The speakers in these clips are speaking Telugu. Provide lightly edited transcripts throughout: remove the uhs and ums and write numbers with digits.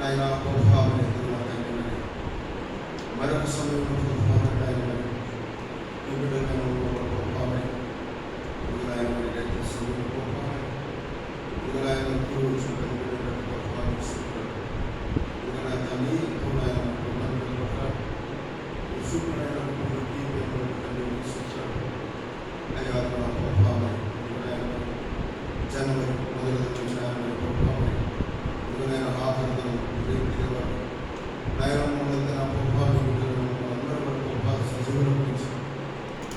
ఆయన ప్రభావం మరొక సమయంలో ప్రభావం ఆయన ఈ బిడ్డలను ప్రభావం ఆయన సమయంలో ప్రభావం ఆయన ప్రభావం తల్లి ఎంతో ఆయన శుభ్రైన అయ్యా ప్రభావం జనవరి మొదటి ప్రభావం ఆధారం నయన ప్రభావం అందరూ ప్రభావ సజీవుల గురించి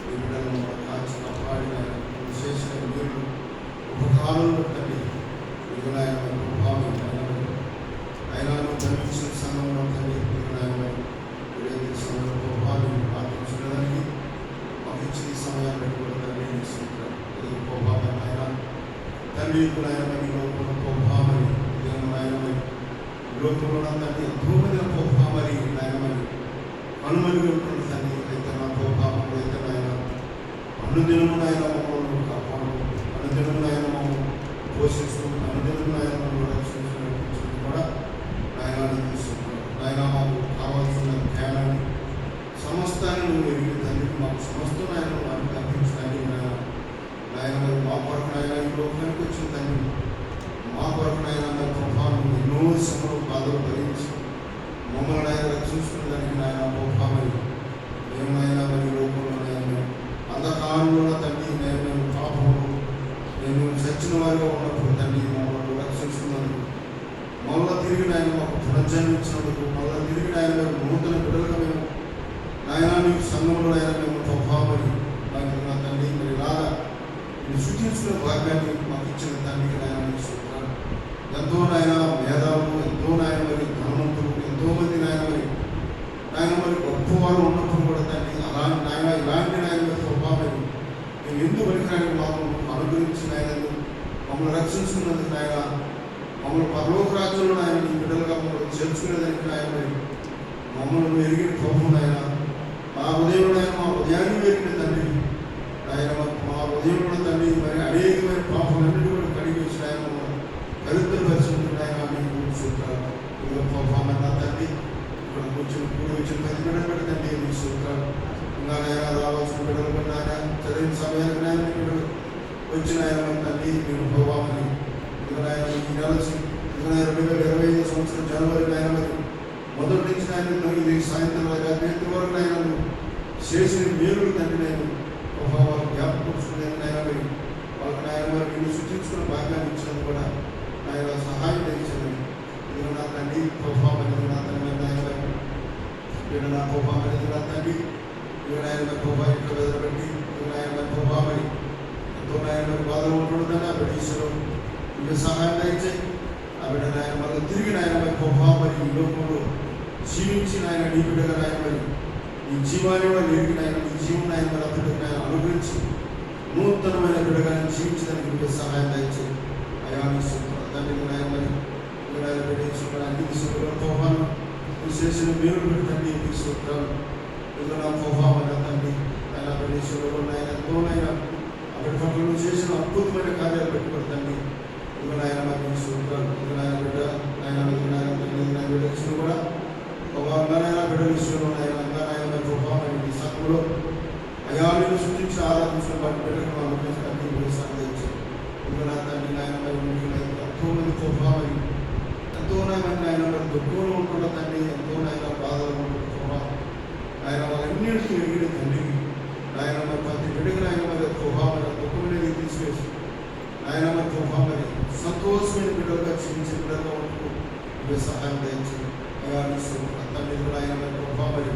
ఈ బిడ్డలను కాల్చి కాపాడిన విశేషమైన మీరు ఉపకారంలో తల్లి ఆయన ప్రభావం ఆయన జన్మించిన సమయంలో తల్లి ఆయన సమయంలో ప్రభావం ఆలోచించడానికి మాకు ఇచ్చిన ఈ సమయాన్ని కూడా తల్లి ప్రభావం ఆయన తండ్రి ఆయన ప్రభావం లోకంలో తండ్రి ఎంతో మంది ప్రభావాన్ని నాయనమని అనుమతి ఉంటుంది తండ్రి అయితే నా ప్రభావం అయితే నాయన అనుదినము నాయన మమ్మల్ని కాపాడు అనుదినము నాయన మమ్మల్ని పోషిస్తూ అనుదినము నాయన మమ్మల్ని రక్షించడం కూడా నాయనాన్ని తీసుకుంటాడు. నాయన మాకు కావాల్సిన జ్ఞానాన్ని సమస్తాన్ని నువ్వు ఎరిగి తండ్రి మాకు సమస్త నాయన వారికి అందించడానికి నాయన మరి మా కొరకు నాయన ఈ లోకానికి వచ్చిన తండ్రి మా కొరకు నాయన మరి ప్రభావం ఎన్నో శ్రమలు బాధలు భరించి మమ్మల్ని ఆయన రక్షించుకునేదానికి నాయన ప్రభావం మేము నాయన మరి లోకంలో నాయన అంధకారంలో తండ్రి నేను పాపము నేను చచ్చిన వారిగా ఉన్నప్పుడు తండ్రి మమ్మల్ని రక్షించుకున్నందుకు మళ్ళీ తిరిగి నాయన మాకు పునర్జన్మించినందుకు మళ్ళీ తిరిగి నాయన మేము నూతన బిడ్డలుగా మేము నాయన మీకు సంఘంలో నాయన మేము ప్రభావం నాకు నా తండ్రి మరి లాగా మీరు సూచించిన భాగ్యాన్ని మాకు ఇచ్చిన తండ్రికి నాయన ఎంతో నాయన మేధావులు ఎంతో నాయన మరి ధనవంతులు ఎంతో మంది నాయన మరి గొప్పవారు ఉన్నప్పుడు కూడా తండ్రి అలాంటి నాయన ఇలాంటి నాయన ప్రభావం మేము ఎందుకు పనికిరాని మాకు అనుగ్రహించిన ఆయన మమ్మల్ని రక్షించుకున్నందుకు నాయన మమ్మల్ని పరలోక రాజ్యంలో ఆయన నీ బిడ్డలుగా మమ్మల్ని చేర్చుకునేదానికి నాయన మరి మమ్మల్ని ఎరిగిన ప్రభు నాయన మా ఉదయంలో ఆయన మా ఉదయాన్ని ఎరిగిన తండ్రి ఆయన మా ఉదయంలో తండ్రి మరి అనేకమైన పాపలన్నిటి కూడా కడిగి వచ్చిన ఆయన దరిద్ర పరిశుద్ధుడైన మీకు సూత్రాలు ప్రభావం తండ్రి ఇక్కడ కూర్చొని కూడి వచ్చిన ప్రతి బిడ్డలు పెడతండి మీకు సూత్రాలు ఇంకా ఆయన రావాల్సిన బిడ్డలు కూడా ఆయన చదివిన సమయానికి ఆయన బిడ్డలు వచ్చిన ఆయన తండ్రి మీరు ప్రభావాన్ని ఇక్కడ ఆయన ఈ నెల 2025 సంవత్సరం జనవరి ఆయన మరి మొదటి నుంచి ఆయన ఇది సాయంత్రం రాత్రి వరకు ఆయన చేసిన మేలు తండ్రి నేను ప్రభావాలు జ్ఞాపకం ఆయన మరి వాళ్ళకి ఆయన మరి మీరు సృష్టించుకున్న భాగ్యాన్ని ఇచ్చినందుకు కూడా ఆయన సహాయం తెచ్చింది. ఇది నా తండ్రి ప్రభావం నా తండ్రి నాయన నా ప్రభావం నా తండ్రి ఆయన ప్రభావం ఇంట్లో ఎదురబెట్టి ఆయన ప్రభావం ఎంతో నాయన బాధలు ఉంటుందని ఆ బిడ్డ ఈశ్వరం ఇంకా సహాయం తెచ్చాయి. ఆ బిడ్డ నాయన మళ్ళీ తిరిగి నాయన ప్రభావం మరి ఈ లోకంలో జీవించి నాయన నీ బిడ్డగా నాయన మరి ఈ జీవాన్ని కూడా ఎరిగి నాయన ఈ జీవం నాయన మరి అతడికి నాయన అనుగ్రహించి నూతనమైన బిడ్డగా జీవించడానికి బిడ్డ సహాయం తెచ్చాయి. అయా తండ్రి నాయన మరి అన్ని ప్రభావం చేసిన మీరు తండ్రి మీకు సూత్రాలు ఇదిగో నా ప్రభావం తండ్రి ఆయన ప్రదేశంలో నాయన ఎంతోనైనా అక్కడి పట్ల చేసిన అద్భుతమైన కార్యాలు పెట్టుకోండి తండ్రి ఇదిగో నాయన మరి సూత్రాలు ఇదిగో నాయన బిడ్డ నాయన బిడ్డ విషయంలో కూడా ప్రభావంగానైనా బిడ్డ విషయంలో నాయన నాయన మరి ప్రభావం ఈ సంఘంలో అయాలను సృష్టించి ఆరాధించిన వాటి బిడ్డకు అనుగ్రహించడానికి మీరు సాధించారు. ఇదిగో నా తండ్రి నాయన మరి ఎంతో మంది ప్రభావం ఎంతో మంది ఆయన మరి దుఃఖంలో ఉంటున్న తండ్రి ఎంతో నాయన బాధలు ఉంటున్న ప్రభావం ఆయన వాళ్ళన్నింటికి ఎగిరి తండ్రి ఆయన మరి ప్రతి బిడ్డకి ఆయన మరి ప్రభావం దుఃఖమైన తీసివేసి ఆయన మరి ప్రభావం మరి సంతోషమైన బిడ్డలుగా క్షమించే బిడ్డలుగా ఉంటూ మీరు సహాయం దయచేసి తండ్రి ఆయన మరి ప్రభావం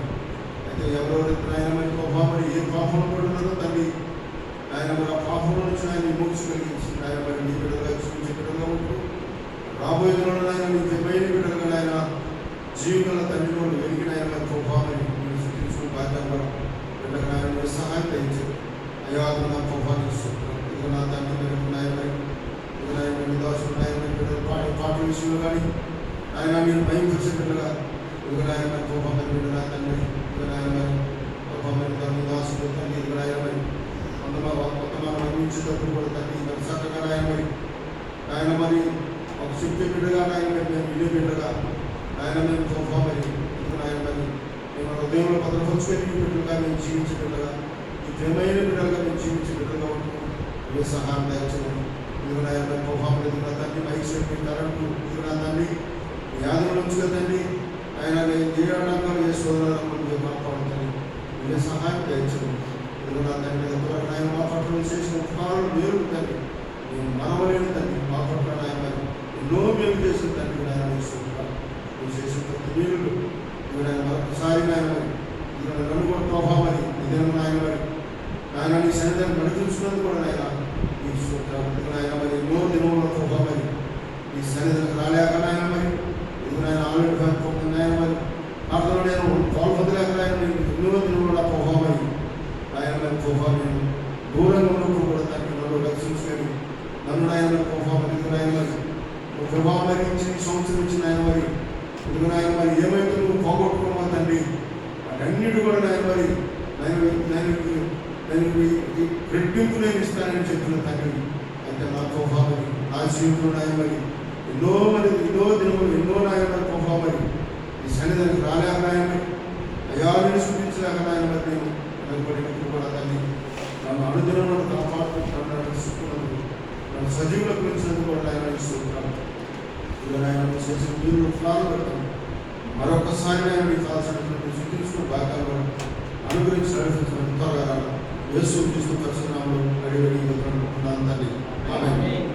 అయితే ఎవరెవరైతే ఆయన మరి ప్రభావం ఏ పాపంలో పడుతున్నారో తండ్రి ఆయన మరి ఆ పాపంలో నుంచి ఆయన విమోక్ష కలిగించి ఆయన మరి నీ బిడ్డలుగా క్షమించే బిడ్డలుగా ఉంటూ రాబోయే రోజుల్లో ఆయన మీ తెలివైన బిడ్డలుగా ఆయన జీవితంలో తండ్రి వాళ్ళు వెలిగిన ఆయన మరి ప్రభావాన్ని మీరు సృష్టించుకుని బాధ్యత బిడ్డగా ఆయన మీరు సహాయం దయచేసి అయ్యా నా ప్రభావాన్ని ఇస్తున్నాను. ఇక నా తండ్రి మీరు ఆయన మరి దాసులు ఆయన బిడ్డలు పాటల విషయంలో కానీ ఆయన మీరు భయంకరించే బిడ్డగా ఇక ఆయన మరి ప్రభావం బిడ్డ నా తండ్రి ఇక ఆయన మరి ప్రభావం దాసులు తండ్రి ఇక ఆయన మరి కొంతమంది అందించేటప్పుడు కూడా తండ్రి మరి చక్కగా ఆయన మరి ఒక శక్తి బిడ్డగా ఆయన మేము వినే బిడ్డగా కలిగిన బిడ్డలుగా మేము జీవించే బిడ్డగా, ఈ ప్రేమైన బిడ్డలుగా మేము జీవించే బిడ్డలుగా ఉంటున్నాం. ఏ సహాయం దయచేయండి. ఇదిగో నాయన మరి ప్రభావం ఎదుగున తండ్రి, మైసూరు కరెంటు ఇదిగో నా తండ్రి, వ్యాధుల నుంచి కదండి ఆయన ఏ ఆటంకాలు ఏ సోదరులను మీరు కాపాడుతుంది. ఏ సహాయం దయచేయండి. ఇదిగో నా తండ్రి ఎంతవరకు ఆయన మా పట్ల చేసిన ఉపకారాలు వేరు తండ్రి, నేను మనవలేని తండ్రి, మా పట్ల ఆయన మరి ఎన్నో మేలు చేసిన తండ్రి నాయన నువ్వు చేసిన ప్రతి మేలు ఇవిడ మరొకసారి నాయన మరి ఇవిడ నన్ను కూడా ప్రభావం అని ఇదేమో నాయన మరి నాయన నీ సన్నిధాన్ని నడిపించుకున్నది కూడా నాయన నీకు నాయన మరి ఎన్నో దినముల ప్రభావం అని నీ సన్నిధానికి రాలేక నాయన మరి ఇది నాయన ఆల్రెడీ పడిపోతుంది నాయన మరి అర్థంలో నేను పాల్పొందలేక నాయన నీకు ఎన్నో దినముల ప్రభావం అని నాయన మరి ప్రభావం నేను దూరంగా ఉన్నప్పుడు కూడా తండ్రి నన్ను రక్షించుకొని నన్ను నాయన మరి ప్రభావం ఇది నాయన మరి నువ్వు ప్రభావం మరి ఇచ్చి సంవత్సరం ఇచ్చిన ఆయన మరి ఇదిగో నాయన మరి ఏమైతే నువ్వు పోగొట్టుకున్నావా తండ్రి వాటన్నిటి కూడా నాయన మరి నేను రెట్టింపు నేను ఇస్తానని చెప్పిన తండ్రి. అంటే నా ప్రభావం నా జీవితంలో నాయన మరి ఎన్నో దినములు ఎన్నో నాయన మరి ప్రభావం మరి ఈ సన్నిధానికి రాలేక నాయన అయాలను చూపించలేక నాయన మరి నేను నిలబడినప్పుడు కూడా తండ్రి నన్ను అనుదినం నన్ను కాపాడుకుంటాను, నన్ను తీసుకున్నందుకు నన్ను సజీవులకు పెంచినందుకు కూడా ఆయన ఇస్తున్నాను. ఇక ఆయన చేసిన మీరు ప్రాణం పెడతాను. మరొకసారి ఆయన మీకు కావాల్సినటువంటి శుద్ధించుకుని భాగాలు అనుగ్రహించి నడిపించడం త్వరగా యేసు క్రీస్తు పరిశునామములో అడిగి అనుకుంటున్నాను తండ్రి. ఆమేన్.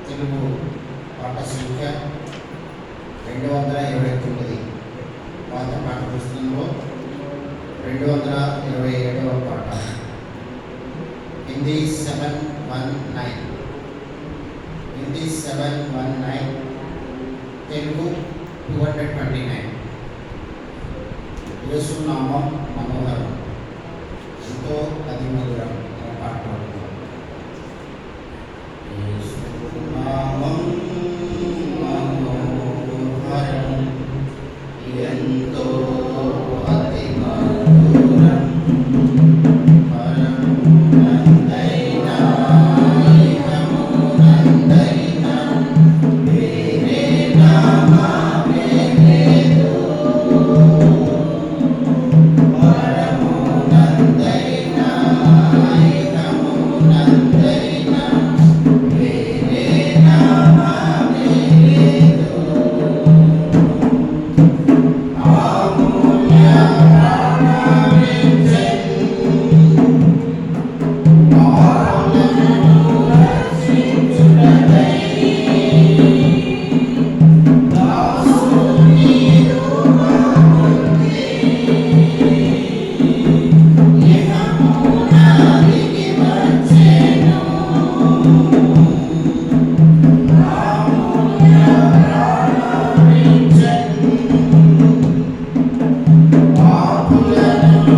తెలుగు పాఠ సంఖ్య 229, పాత పాఠ పుస్తకంలో 227వ పాఠ, హిందీ 719, తెలుగు 229. యేసు నామం మనోహరం, ఎంతో అతిమధురం అనే పాట పాడుతున్నాం. నామం మనోహరం ఎంతో అతి మధురం, పరమునందైనా ఇహమునందైనా వేరే నామమే లేదు. పరమునందైనా ఇహమునందైనా వేరే నామమే లేదు. అమూల్య ప్రాణమిచ్చెను, పాపులను రక్షించుటకై. దాసుని రూపమొంది ఇహమున దిగి వచ్చెను. అమూల్య ప్రాణమిచ్చెను, పాపులను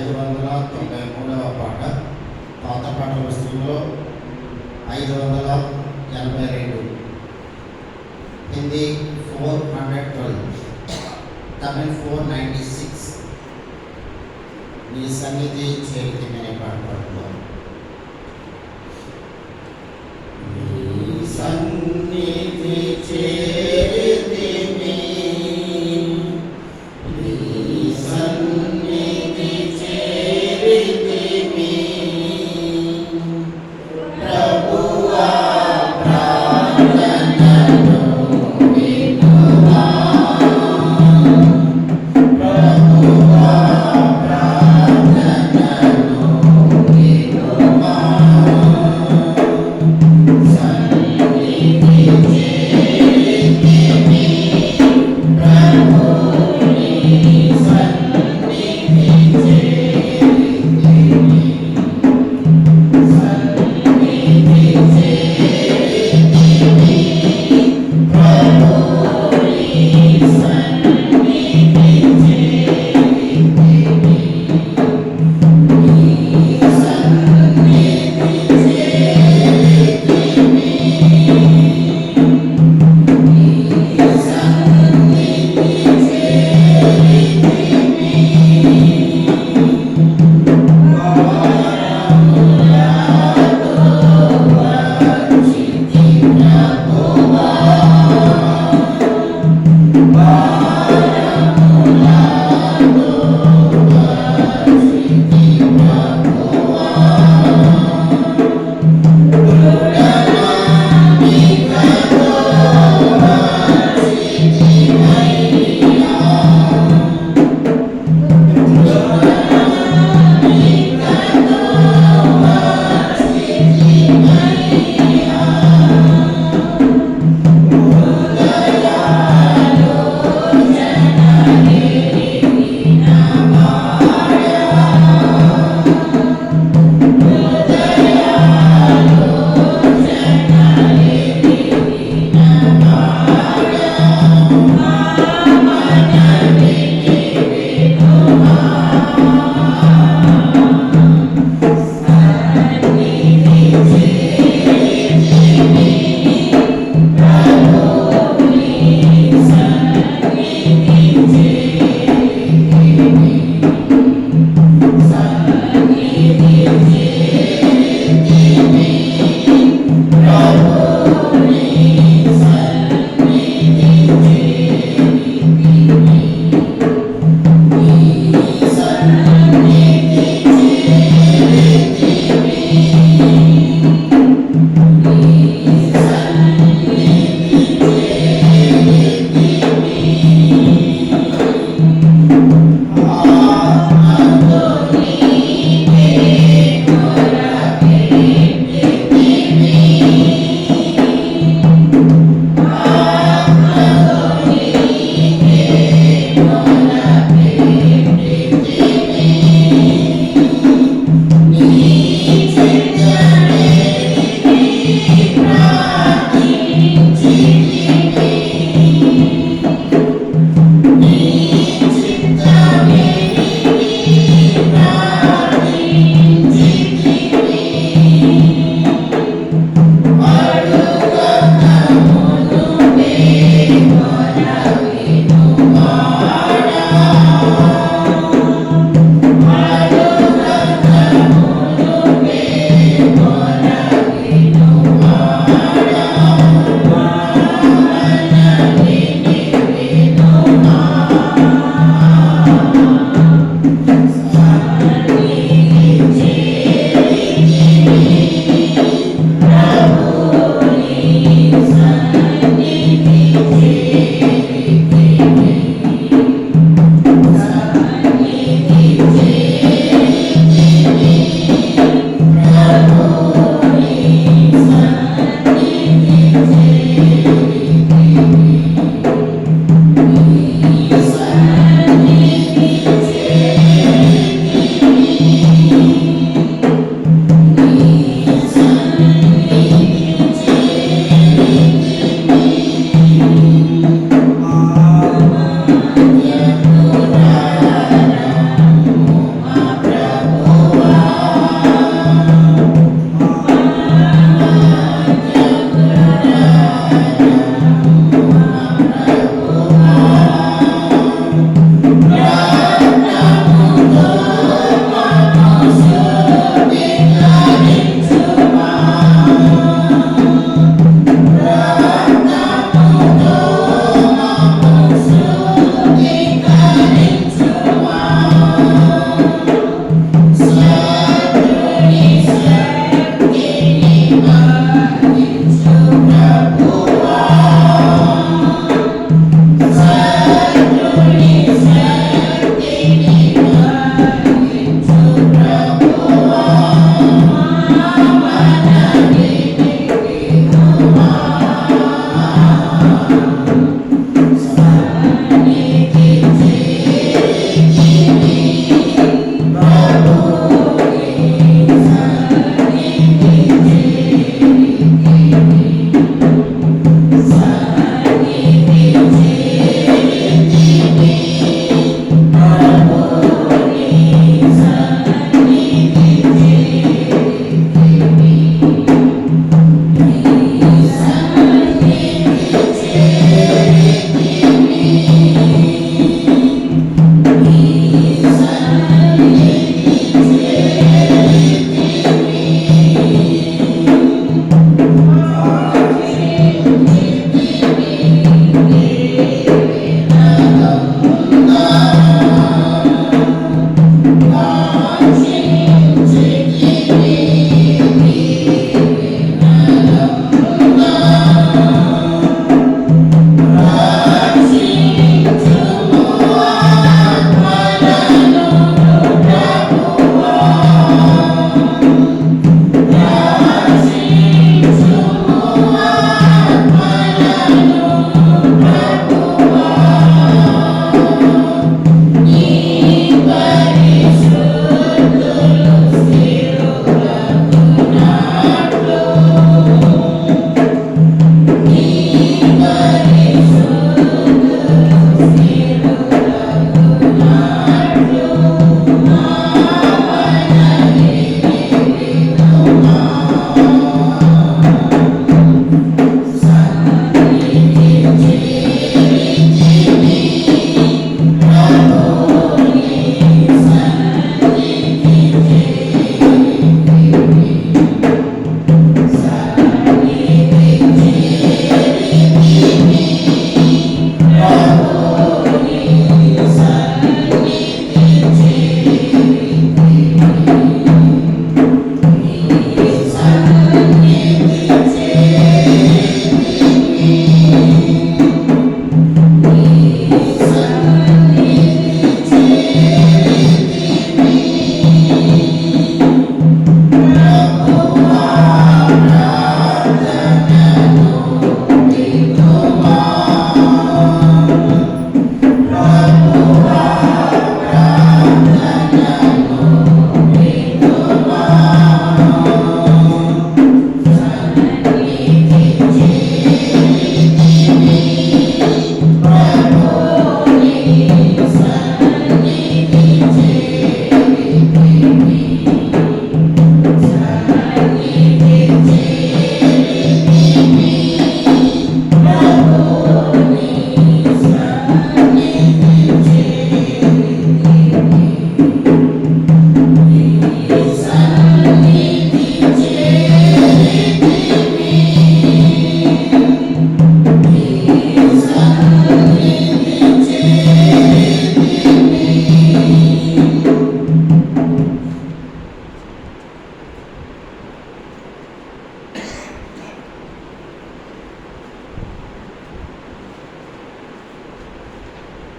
593వ పాట. పాత పాటల పుస్తకంలో 582, హిందీ 412, తమిళ్ 496. నీ సన్నిధి చేరితి అనే పాట పాడుతున్నాం. నీ సన్నిధి చేరితిమి, నీ సన్నిధి చేరితిమి, ప్రభువా ప్రార్థనను వినుమా, ప్రభువా ప్రార్థనను వినుమా.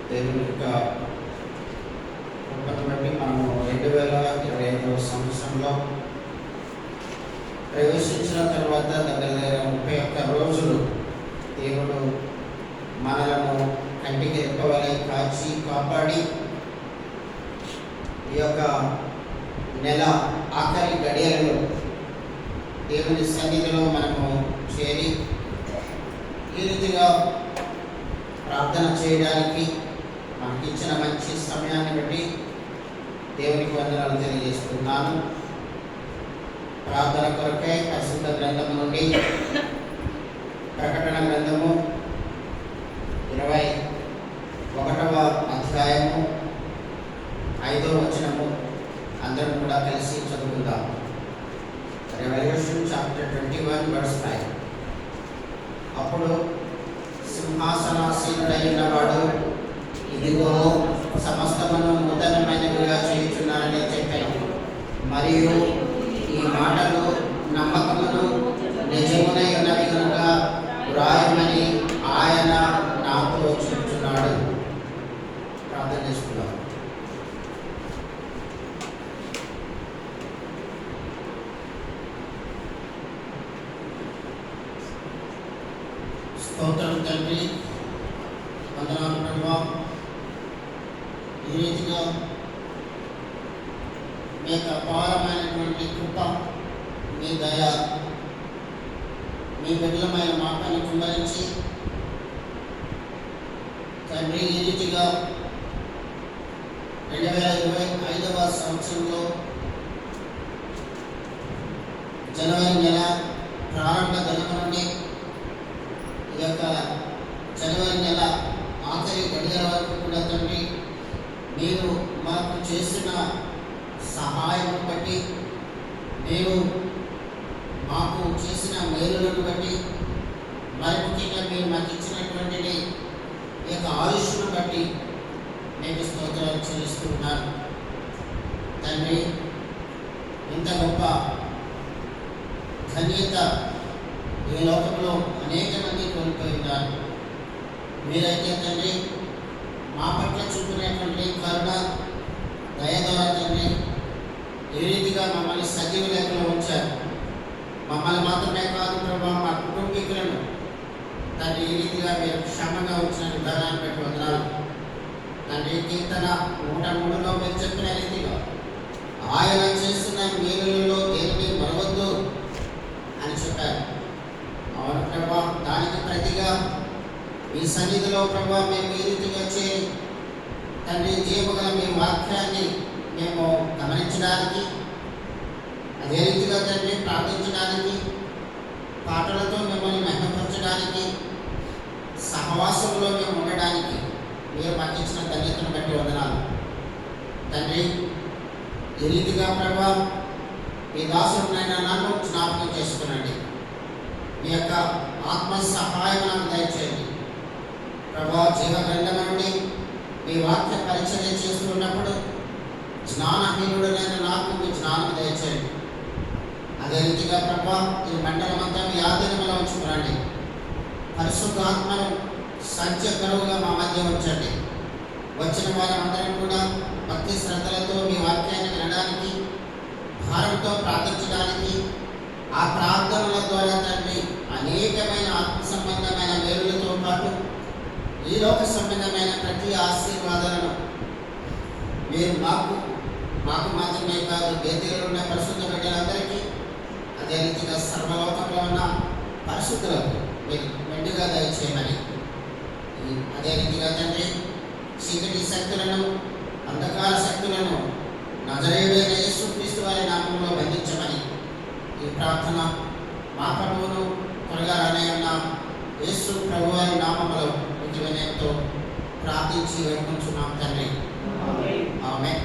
దేవుని యొక్క కృపను బట్టి మనము 2025 సంవత్సరంలో ప్రవేశించిన తర్వాత దగ్గర 31 రోజులు దేవుడు మనలను కంటికి రెప్పవలె కాచి కాపాడి ఈ యొక్క నెల ఆఖరి గడియలలో దేవుని సన్నిధిలో మనము చేరి ఈ రీతిగా ప్రార్థన చేయడానికి మనకిచ్చిన మంచి సమయాన్ని బట్టి దేవునికి వందనాలు తెలియజేస్తున్నాను. ప్రార్థన కొరకై పరిశుద్ధ గ్రంథం నుండి ప్రకటన గ్రంథము 21వ అధ్యాయము 5వ వచనము అందరం కూడా కలిసి చదువుకుందాం. Revelation chapter 21 verse 5. అప్పుడు సింహాసనాసీనుడైన వాడు ఇదిగో సమస్తమును నూతనమైనవిగా చేయుచున్నానని చెప్పాను. మరియు ఈ మాటలు నమ్మకమును నిజమునై ఉన్నవి కనుక వ్రాయమని ఆయన నాతో చెప్తున్నాడు. ప్రార్థన చేసుకుందాం. స్తోత్రం తండ్రి, వందనాలు ప్రభువా. ఈ రీతిగా మీ యొక్క అపారమైనటువంటి కృప, మీ దయ, మీ విపులమైన మాటని కుమ్మరించి తండ్రి ఈ రీతిగా 2025వ సంవత్సరంలో జనవరి నెల ప్రారంభ దినం నుండి ఈ యొక్క జనవరి నెల ఆఖరి గడియల వరకు కూడా తండ్రి మీరు మాకు చేసిన సహాయం బట్టి, మీరు మాకు చేసిన మేలులను బట్టి, మరి ముఖ్యంగా మీరు మాకు ఇచ్చినటువంటి ఈ యొక్క ఆయుష్ను బట్టి మీకు స్తోత్రాలు చెల్లిస్తూ ఉన్నాను తండ్రి. ఇంత గొప్ప ధన్యత ఈ లోకంలో అనేక మంది కోల్పోయి ఉన్నారు. మీరైతే తండ్రి మా పట్ల చూపినటువంటి కరుణ, దయ ద్వారా తండ్రి ఏ రీతిగా మమ్మల్ని సజీవ లెక్కలో ఉంచారు. మమ్మల్ని మాత్రమే కాదు ప్రభావ, మా కుటుంబీకులను తండ్రి ఈ రీతిగా మీరు క్షమంగా ఉంచిన విధానాన్ని బట్టి వందనాలు తండ్రి. కీర్తన 103లో మీరు చెప్పిన రీతిగా ఆయన చేస్తున్న మేలులలో దేనిని మరవద్దు అని చెప్పారు. అవును ప్రభా, దానికి ప్రతిగా మీ సన్నిధిలో ప్రభా మేము ఈ రీతిగా చేరి తండ్రి జీవగల మీ వాక్యాన్ని మేము గమనించడానికి, అదే రీతిగా తండ్రి ప్రార్థించడానికి, పాటలతో మిమ్మల్ని మహిమపరచడానికి, సహవాసంలో మేము ఉండడానికి మీరు మాకు ఇచ్చిన ధన్యతను బట్టి వందనాలు తండ్రి. ఈ రీతిగా ప్రభా మీ దాసుడునైనా నన్ను జ్ఞాపకం చేసుకునండి. మీ యొక్క ఆత్మ సహాయం నాకు దయచేయండి ప్రభా. జీవ గ్రంథం నుండి మీ వాక్య పరిచర్య చేస్తున్నప్పుడు జ్ఞానహీనుడైన నాకు మీ జ్ఞానం దయచేయండి. అదే రీతిగా ప్రభా ఈ మండలం అంతా మీ ఆధీనంలో ఉంచుకురండి. పరిశుద్ధాత్మను సంచకరువుగా మా మధ్య ఉంచండి. వచ్చిన వారందరం కూడా భక్తి శ్రద్ధలతో మీ వాక్యాన్ని వినడానికి, భారంతో ప్రార్థించడానికి, ఆ ప్రార్థనల ద్వారా తండ్రి అనేకమైన ఆత్మ సంబంధమైన మేలులతో పాటు ఈ లోక సంబంధమైన ప్రతి ఆశీర్వాదాలను మీరు మాకు మాత్రమే కాదు, బేతీలో ఉన్న పరిశుద్ధ బిడ్డలందరికీ, అదే రీతిగా సర్వలోకంలో ఉన్న పరిశుద్ధులకు మీరు మెండుగా దయచేయమని, అదే రీతిగా తండ్రి చీకటి శక్తులను, అంధకార శక్తులను నజరేయుడైన యేసుక్రీస్తు వారి నామంలో బంధించమని ఈ ప్రార్థన మా ప్రభువును త్వరగా రానే ఉన్న యేసు ప్రభు వారి నామములో ఇంటి వినయంతో ప్రార్థించి వేడుకుంటున్నాం తండ్రి. ఆమేన్.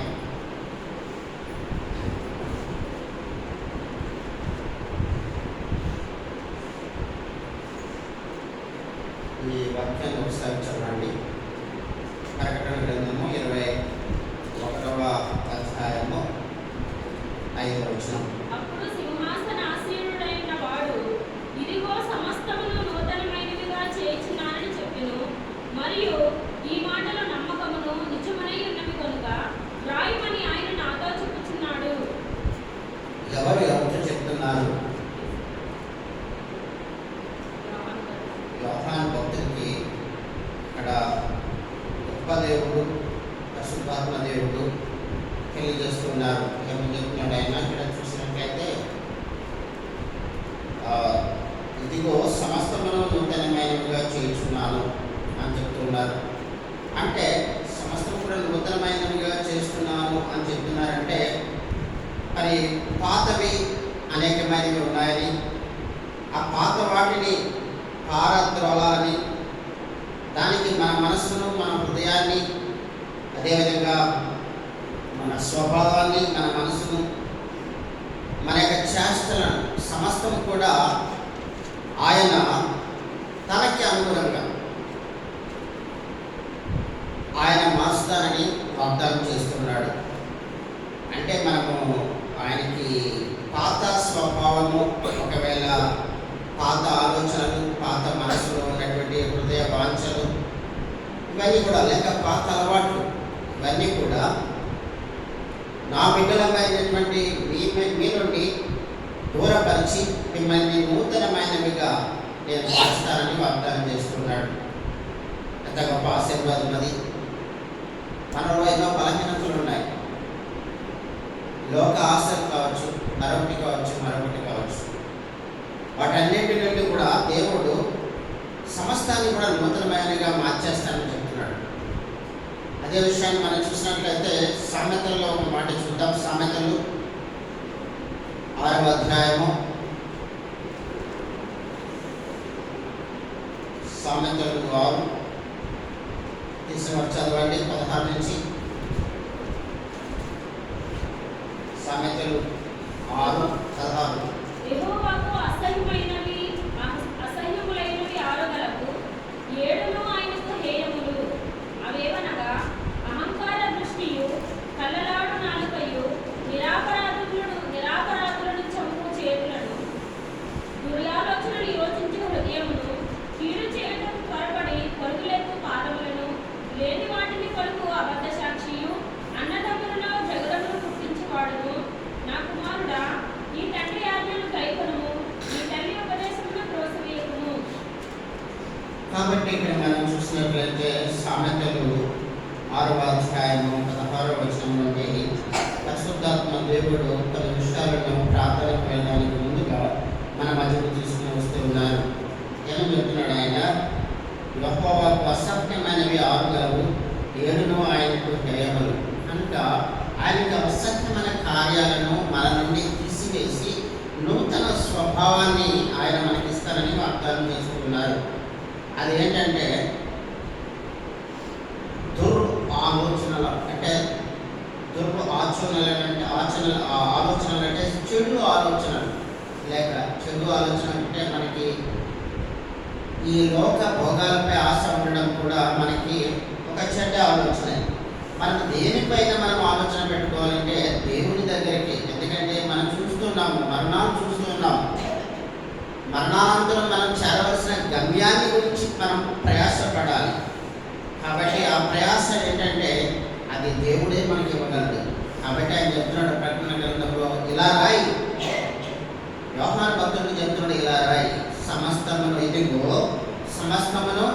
ఈ వాక్యాన్ని ఒకసారి చదవండి. ప్రకటన గ్రంథము 21వ అధ్యాయము 5వ వచనం. అప్పుడు సింహాసనాసీనుడైన వాడు ఇదిగో సమస్తమును నూతనమైనవిగా చేయుచున్నానని చెప్పెను. మరియు ఈ మాటలు నమ్మకమును దేవుడు, పరిశుద్ధాత్మ దేవుడు తెలియజేస్తున్నారు. ఏమని చెప్తున్నాడు ఆయన ఇక్కడ చూసినట్లయితే, ఇదిగో సమస్తమును నూతనమైనవిగా చేస్తున్నాను అని చెప్తున్నారు. అంటే సమస్తం కూడా నూతనమైనవిగా చేస్తున్నాను అని చెప్తున్నారంటే మరి పాతవి అనేకమైనవి ఉన్నాయని, ఆ పాత వాటిని పారద్రోలాలని, దానికి మన మనస్సును, మన హృదయాన్ని, అదేవిధంగా మన స్వభావాన్ని, మన మనసును, మన యొక్క చేష్టలను సమస్తం కూడా ఆయన తనకి అనుగుణంగా ఆయన మారుస్తానని వాగ్దానం చేస్తున్నాడు. అంటే మనము ఆయనకి పాత స్వభావము, ఒకవేళ పాత ఆలోచనలు, పాత మనసులో ఉన్నటువంటి హృదయ వాంఛలు, ఇవన్నీ కూడా లేక పాత అలవాట్లు, ఇవన్నీ కూడా నా బిడ్డలమైనటువంటి మీ నుండి దూరపరిచి మిమ్మల్ని నూతనమైనవిగా నేను చేస్తానని వాగ్దానం చేస్తున్నాడు. ఎంత గొప్ప ఆశీర్వాదం అది. మనలో ఎన్నో బలహీనతలు ఉన్నాయి. లోక ఆశలు కావచ్చు, మరొకటి కావచ్చు. వాటన్నిటి నుండి కూడా దేవుడు సమస్తాన్ని కూడా నూతనమైనగా మార్చేస్తానని చెప్తున్నాడు. అదే విషయాన్ని మనం చూసినట్లయితే సామెతల్లో ఒక మాట చూద్దాం. సామెతలు 6వ అధ్యాయము, సామెతలు 6 తీసుకుని చదవండి 16 నుంచి. సామెతలు 6:16. యెహోవాకు అసహ్యములైనవి 6 గలవు, 7 ఆయనకు హేయములు. అవేవనగా అహంకార దృష్టియు, కళ్ళలాడు నాలుకయు, నిరాపరాధులను చంపు చేతులను, దుర్యాలోచనలు యోచించు హృదయమును, కీడు చేయటం త్వరపడి పరుగులెత్తు పాదములను, లేని వాటిని పలుకు అబద్ధ సాక్షియు, అన్నదమ్ములలో జగడములు పుట్టించువాడును. నా కుమారుడా, నీ తండ్రి ఆజ్ఞలు గైకొనుము, నీ తల్లి ఉపదేశమును త్రోసివేయకుము. కాబట్టి ఇక్కడ మనం చూసినట్లయితే సామెతలు 6వ అధ్యాయము 16వ వచనం నుండి పరిశుద్ధాత్మ దేవుడు కొన్ని విషయాలను ప్రార్థనకు వెళ్ళడానికి ముందుగా మన మధ్యకు తీసుకుని వస్తూ ఉన్నారు. ఏమని చెప్తున్నాడు ఆయన? యెహోవాకు అసహ్యమైనవి 6 గలవు, 7 ఆయనకు హేయములు. కనుక ఆయనకు అసహ్యమైన కార్యాలను మన నుండి తీసివేసి నూతన స్వభావాన్ని ఆయన మనకిస్తారని వాగ్దానం చేసుకున్నారు. అది ఏంటంటే ఆలోచనలు అంటే చెడు ఆలోచనలు, లేక చెడు ఆలోచన అంటే మనకి ఈ లోక భోగాలపై ఆశ ఉండడం కూడా మనకి ఒక చెడ్డ ఆలోచన. మనం దేనిపైన మనం ఆలోచన పెట్టుకోవాలంటే దేవుని దగ్గరికి. ఎందుకంటే మనం చూస్తున్నాము, మరణాలు చూస్తున్నాము. మరణానంతరం మనం చేరవలసిన గమ్యాన్ని గురించి మనం ప్రయాసపడాలి. కాబట్టి ఆ ప్రయాస ఏంటంటే అది దేవుడే మనకి ఇవ్వగలడు. కాబట్టి ఆయన చెప్తున్నాడు ప్రకటన గ్రంథంలో, ఇలా రాయి, యోహాను భక్తుడు చెప్తున్నాడు, ఇలా రాయి, సమస్తమును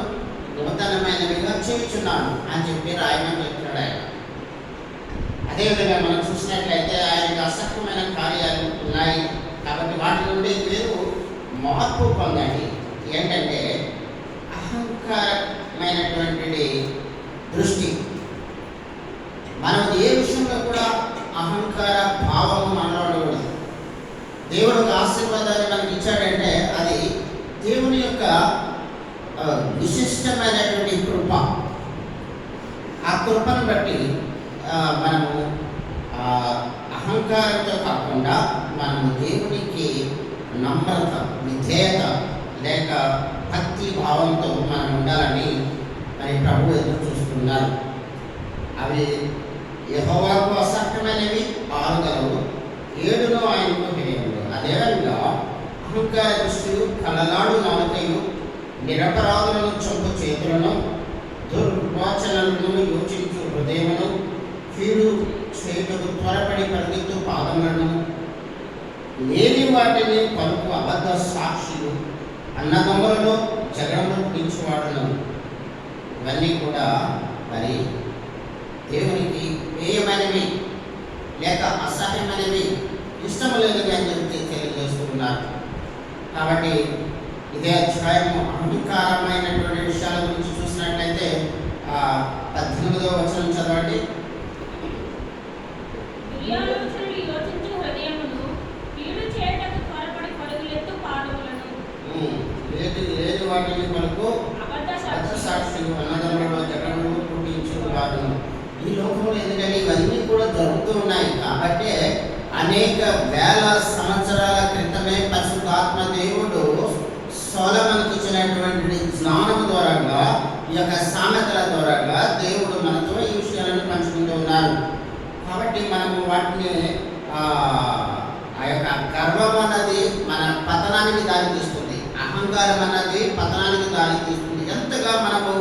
నూతనమైనవిగా చేయుచున్నాను అని చెప్పి రాయమని చెప్తున్నాడు ఆయన. అదేవిధంగా మనం చూసినట్లయితే ఆయనకు అసహ్యమైన కార్యాలు ఉన్నాయి. కాబట్టి వాటి నుండి మీరు మార్పు పొందండి. ఏంటంటే అహంకారమైనటువంటి దృష్టి. మనం ఏ విషయంలో కూడా అహంకార భావము మనవాడకూడదు. దేవుడు ఒక ఆశీర్వాదాన్ని మనకి ఇచ్చాడంటే అది దేవుని యొక్క విశిష్టమైనటువంటి కృప. ఆ కృపను బట్టి మనము అహంకారంతో కాకుండా మనము దేవునికి నమ్రత, విధేయత లేక భక్తి భావంతో మనం ఉండాలని మరి ప్రభు ఎదురు చూస్తున్నారు. అవి యెహోవాకు అసహ్యమైనవి 6 గలవు, 7 ఆయనకు హేయములు. అదేవిధంగా అహంకార దృష్టియు, కలలాడు నాలుకయు, నిరపరాధులను చంపు చేతులను, దుర్వాచనలను యోచించు హృదయమును, కీడు చేతుకు త్వరపడి పరిగెత్తు పాదములను, లేని వాటిని పలుకు అబద్ధ సాక్షులు, అన్నదమ్ములలో జగడములు పుట్టించువాడును. ఇవన్నీ కూడా మరి దేవునికి ప్రియమైనవి లేక అసహ్యమైనవి, ఇష్టం లేనివి అని చెప్పి తెలియజేస్తూ ఉన్నారు. కాబట్టి ఇదే అధ్యాయము అహంకారమైనటువంటి విషయాల గురించి చూసినట్లయితే 18వ వచనం చదవండి. దుర్యాలోచనలు యోచించు హృదయమును, కీడు చేయటకు త్వరపడి పరుగులెత్తు పాదములను. లేని వాటిని మనకు అబద్ధ సాక్షులు, అన్నదమ్ములలో జగన్లు పుట్టించు వారు. ఈ లోకంలో ఎందుకంటే ఇవన్నీ కూడా జరుగుతూ ఉన్నాయి. కాబట్టి అనేక వేల సంవత్సరాల క్రితమే పరిశుద్ధాత్మ దేవుడు సొలొమోనుకు ఇచ్చినటువంటి జ్ఞానం ద్వారా, ఈ యొక్క సామెతల ద్వారా దేవుడు మనతో ఈ విషయాలను పంచుకుంటూ ఉన్నారు. కాబట్టి మనము వాటిని ఆ యొక్క గర్వం అన్నది మన పతనానికి దారి తీస్తుంది, అహంకారం అన్నది పతనానికి దారి తీస్తుంది. ఎంతగా మనము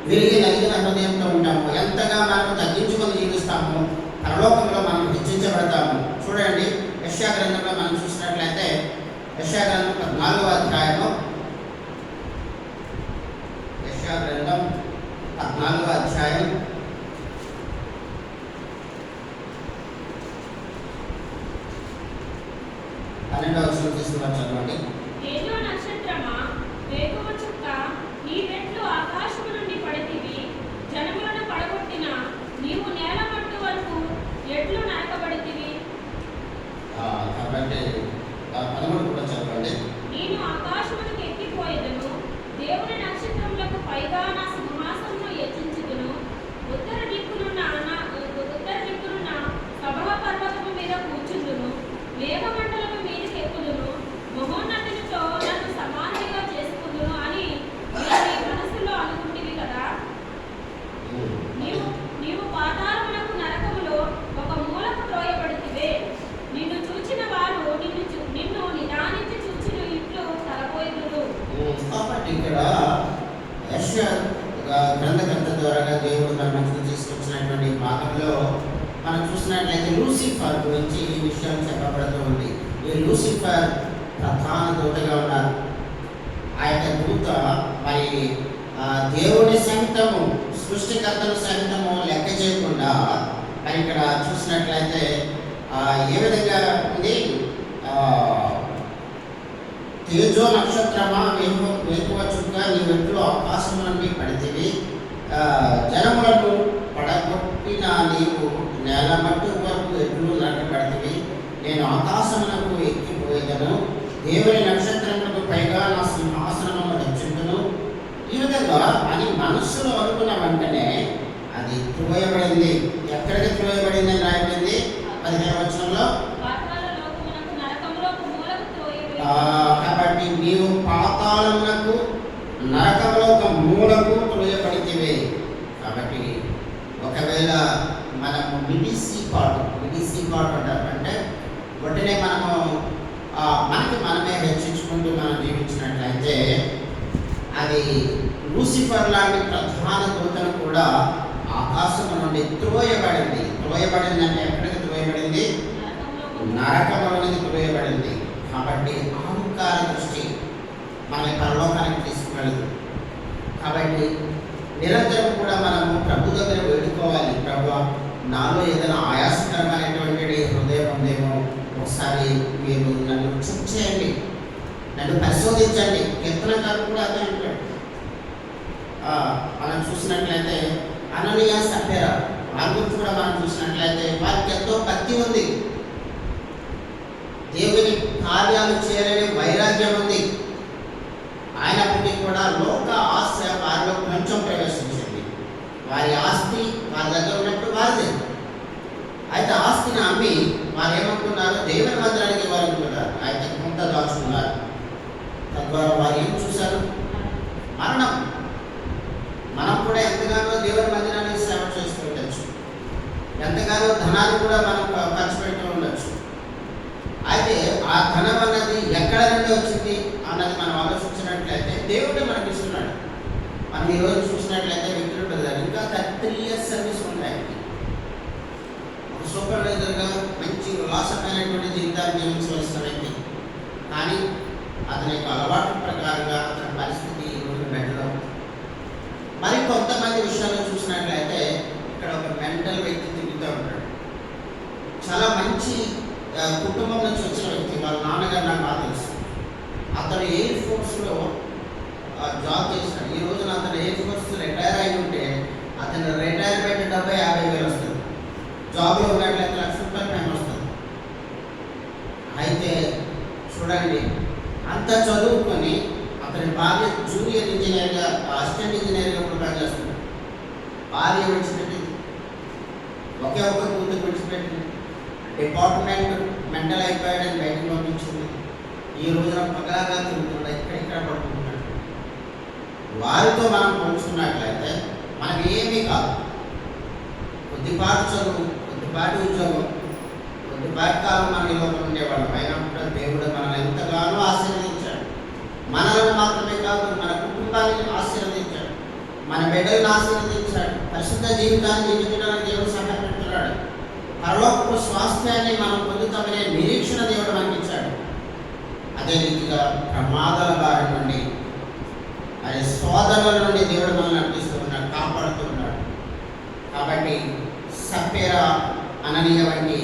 విరిగి నలిగిన హృదయంతో ఉంటాము, ఎంతగా మనము తగ్గించుకొని జీవిస్తాము, పరలోకంలో మనం హెచ్చించబడతాము. చూడండి, యెషయా గ్రంథంలో మనం చూసినట్లయితే యెషయా గ్రంథం 14వ అధ్యాయము, యెషయా గ్రంథం 14వ అధ్యాయం 12వ వచనం తీసుకుని చదవండి. తేజో నక్షత్రమా, వేకువ చుక్క, నీ రెట్లు ఆకాశము నుండి పడితివి. జనములను పడగొట్టిన నీవు నేల మట్టు వరకు ఎట్లు నరకబడితివి. కాబట్టి 13 కూడా చదవండి. నేను ఆకాశమునకు ఎక్కిపోయేదను, దేవుని నక్షత్రములకు పైగా నా సింహాసనమును హెచ్చించుదును. ఉత్తర దిక్కునున్న సభా పర్వతము మీద కూర్చుందును, మేఘమండలము మీదకి ఎక్కుదును, మహోన్నతునితో నన్ను సమానంగా చేసుకుందును అని నీ మనసులో అనుకుంటివి కదా. నీవు పాతాళమునకు నరకములో ఒక మూలకు త్రోయబడితివే. నిన్ను చూచిన వారు నిన్ను నిదానించి చూచిన ఇట్లు తలపోయిదురు. కాబట్టి ఇక్కడ యెషయా గ్రంథకర్త ద్వారా దేవుడు మన మధ్యకు తీసుకొచ్చినటువంటి భాగంలో మనం చూసినట్లయితే లూసిఫర్ గురించి ఈ విషయం చెప్పబడుతూ ఉంది. ఈ లూసిఫర్ ప్రధాన దూతగా ఉన్నారు. ఆ యొక్క దూత మరి దేవుని సహితము, సృష్టికర్తను సహితము లెక్క చేయకుండా మరి ఇక్కడ చూసినట్లయితే ఏ విధంగా ఉంది, తేజో నక్షత్రమా, వేకువ చుక్క, నీ వెట్లు ఆకాశం నుండి పడితివి. జనములను పడగొట్టిన నీవు నేల మట్టు వరకు ఎట్లు నరకబడితివి. నేను ఆకాశమునకు ఎక్కిపోయేదను, దేవుని నక్షత్రములకు పైగా నా సింహాసనము హెచ్చుండును. ఈ విధంగా అని మనస్సులో అనుకున్న వెంటనే అది త్రోయబడింది. ఎక్కడికి త్రోయబడింది అని రాయబడింది 15వ వచనంలో. కాబట్టి నీవు పాతాళమునకు నరకంలో ఒక మూలకు త్రోయబడితివే. కాబట్టి ఒకవేళ మనము మిడిసిపాటు అంటారు, అంటే వెంటనే మనకి మనమే హెచ్చించుకుంటూ మనం జీవించినట్లయితే అది లూసిఫర్ లాంటి ప్రధాన దూతను కూడా ఆకాశం నుండి త్రోయబడింది. అంటే ఎక్కడికి త్రోయబడింది? నరకంలోనికి త్రోయబడింది. కాబట్టి అహంకార దృష్టి మనల్ని పరలోకానికి తీసుకువెళ్ళదు. కాబట్టి నిరంతరం కూడా మనము ప్రభు దగ్గర వేడుకోవాలి, ప్రభువా నాలో ఏదైనా ఆయాసకరమైనటువంటి హృదయం ఉందేమో ఒకసారి మీరు నన్ను చెక్ చేయండి, నన్ను పరిశోధించండి. కీర్తనకారుడు కూడా అదే అంటాడు. మనం చూసినట్లయితే అననీయ సఫేరా వారి గురించి కూడా మనం చూసినట్లయితే వారికి ఎంతో భక్తి ఉంది, దేవుని కార్యాలు చేయాలనే వైరాగ్యం ఉంది. అయినప్పటికీ కూడా లోక ఆశ వారిలో కొంచెం ప్రవేశించింది. వారి ఆస్తి వారి దగ్గర ఉన్నప్పుడు వారిదే. అయితే ఆస్తిని అమ్మి వారు ఏమనుకున్నారు? దేవుని మందిరానికి వారు అనుకున్నారు, అయితే కొంత దాచుకున్నారు. తద్వారా వారు ఏం చూశారు? మరణం. మనం కూడా ఎంతగానో దేవుని మందిరానికి సేవ చేస్తూ ఉండొచ్చు, ఎంతగానో ధనాన్ని కూడా మనం ఖర్చు పెడుతూ ఉండొచ్చు. అయితే ఆ ధనం అన్నది ఎక్కడ నుండి వచ్చింది అన్నది మనం ఆలోచించినట్లయితే దేవుడే మనకి ఇస్తున్నాడు. మనం ఈరోజు చూసినట్లయితే వ్యక్తులు ఇంకా 3 years సర్వీస్ ఉంటాయి. ఒక సూపర్వైజర్గా మంచి ఉల్లాసమైనటువంటి జీవితాన్ని జీవించవలసిన వ్యక్తి, కానీ అతని యొక్క అలవాటు ప్రకారంగా అతని పరిస్థితి ఈరోజు బెటర్గా. మరి కొంతమంది విషయాలు చూసినట్లయితే ఇక్కడ ఒక మెంటల్ కలిగిన వ్యక్తి తిరుగుతూ ఉంటాడు. చాలా మంచి కుటుంబం నుంచి వచ్చిన వ్యక్తి. వాళ్ళ నాన్నగారు నాకు బాగా తెలుసు. అతను ఎయిర్ ఫోర్స్లో జాబ్ చేశాడు. ఈ రోజున అతను ఎయిర్ ఫోర్స్ రిటైర్ అయి ఉంటే అతను రిటైర్మెంట్ 50,000 వస్తుంది. జాబ్లో ఉన్నట్లయితే ₹1,00,000 టైం వస్తుంది. అయితే చూడండి, అంత చదువుకొని అతని భార్య జూనియర్ ఇంజనీర్గా, అసిస్టెంట్ ఇంజనీర్గా కూడా పనిచేస్తుంది. భార్య విడిచిపెట్టింది, ఒకే ఒక్క కూతురు విడిచిపెట్టింది. డిపార్ట్మెంట్ మెంటల్ అయిపోయాడని బయటకు పంపించింది. ఈ రోజున పగలాగా తిరుగుతున్నాడు, ఎక్కడెక్కడ పడుకుంటున్నాడు. వారితో మనం పోల్చుకున్నట్లయితే మనకి ఏమీ కాదు. కొద్దిపాటి చదువు, కొద్దిపాటి ఉద్యోగం, కొద్దిపాటి కాలం మన ఈ లోపల ఉండేవాళ్ళం. అయినప్పుడు దేవుడు మనల్ని ఎంతగానో ఆశీర్వదించాడు. మనల్ని మాత్రమే కాదు, మన కుటుంబాన్ని ఆశీర్వదించాడు, మన బిడ్డలను ఆశీర్వదించాడు. పరిశుద్ధ జీవితాన్ని జీవించడానికి దేవుడు సహాయపెడుతున్నాడు. పరలోకపు స్వాస్థ్యాన్ని మనం పొందుతామనే నిరీక్షణ దేవుడు మనకి ఇచ్చాడు. అదే రీతిగా ప్రమాదాల బారి నుండి, అదే శోధనల నుండి దేవుడు మనల్ని నడిపిస్తూ ఉన్నాడు, కాపాడుతూ ఉన్నాడు. కాబట్టి సప్పేరా, అననీయ వంటి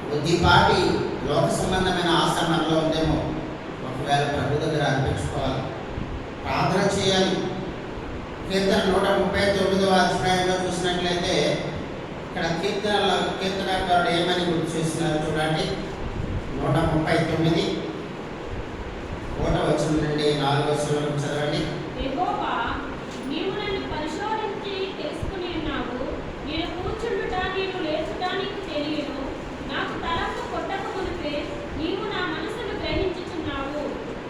కొద్దిపాటి లోక సంబంధమైన ఆశ మనలో ఉందేమో, ఒకవేళ ప్రభు దగ్గర అర్పించుకోవాలి, ప్రార్థన చేయాలి. కీర్తన 139వ అధ్యాయంలో చూసినట్లయితే ఇక్కడ కీర్తనకారుడు ఏమని గుర్తు చేస్తున్నారు చూడండి. 139 1వ వచనం నుండి 4వ వచనం వరకు చదవండి. యెహోవా, నీవు నన్ను పరిశోధించి తెలుసుకుని ఉన్నావు. నేను కూర్చుండుట, నేను లేచుట నీకు తెలియను. నాకు తలంపు కొట్టక మునిపే నీవు నా మనసును గ్రహించుచున్నావు.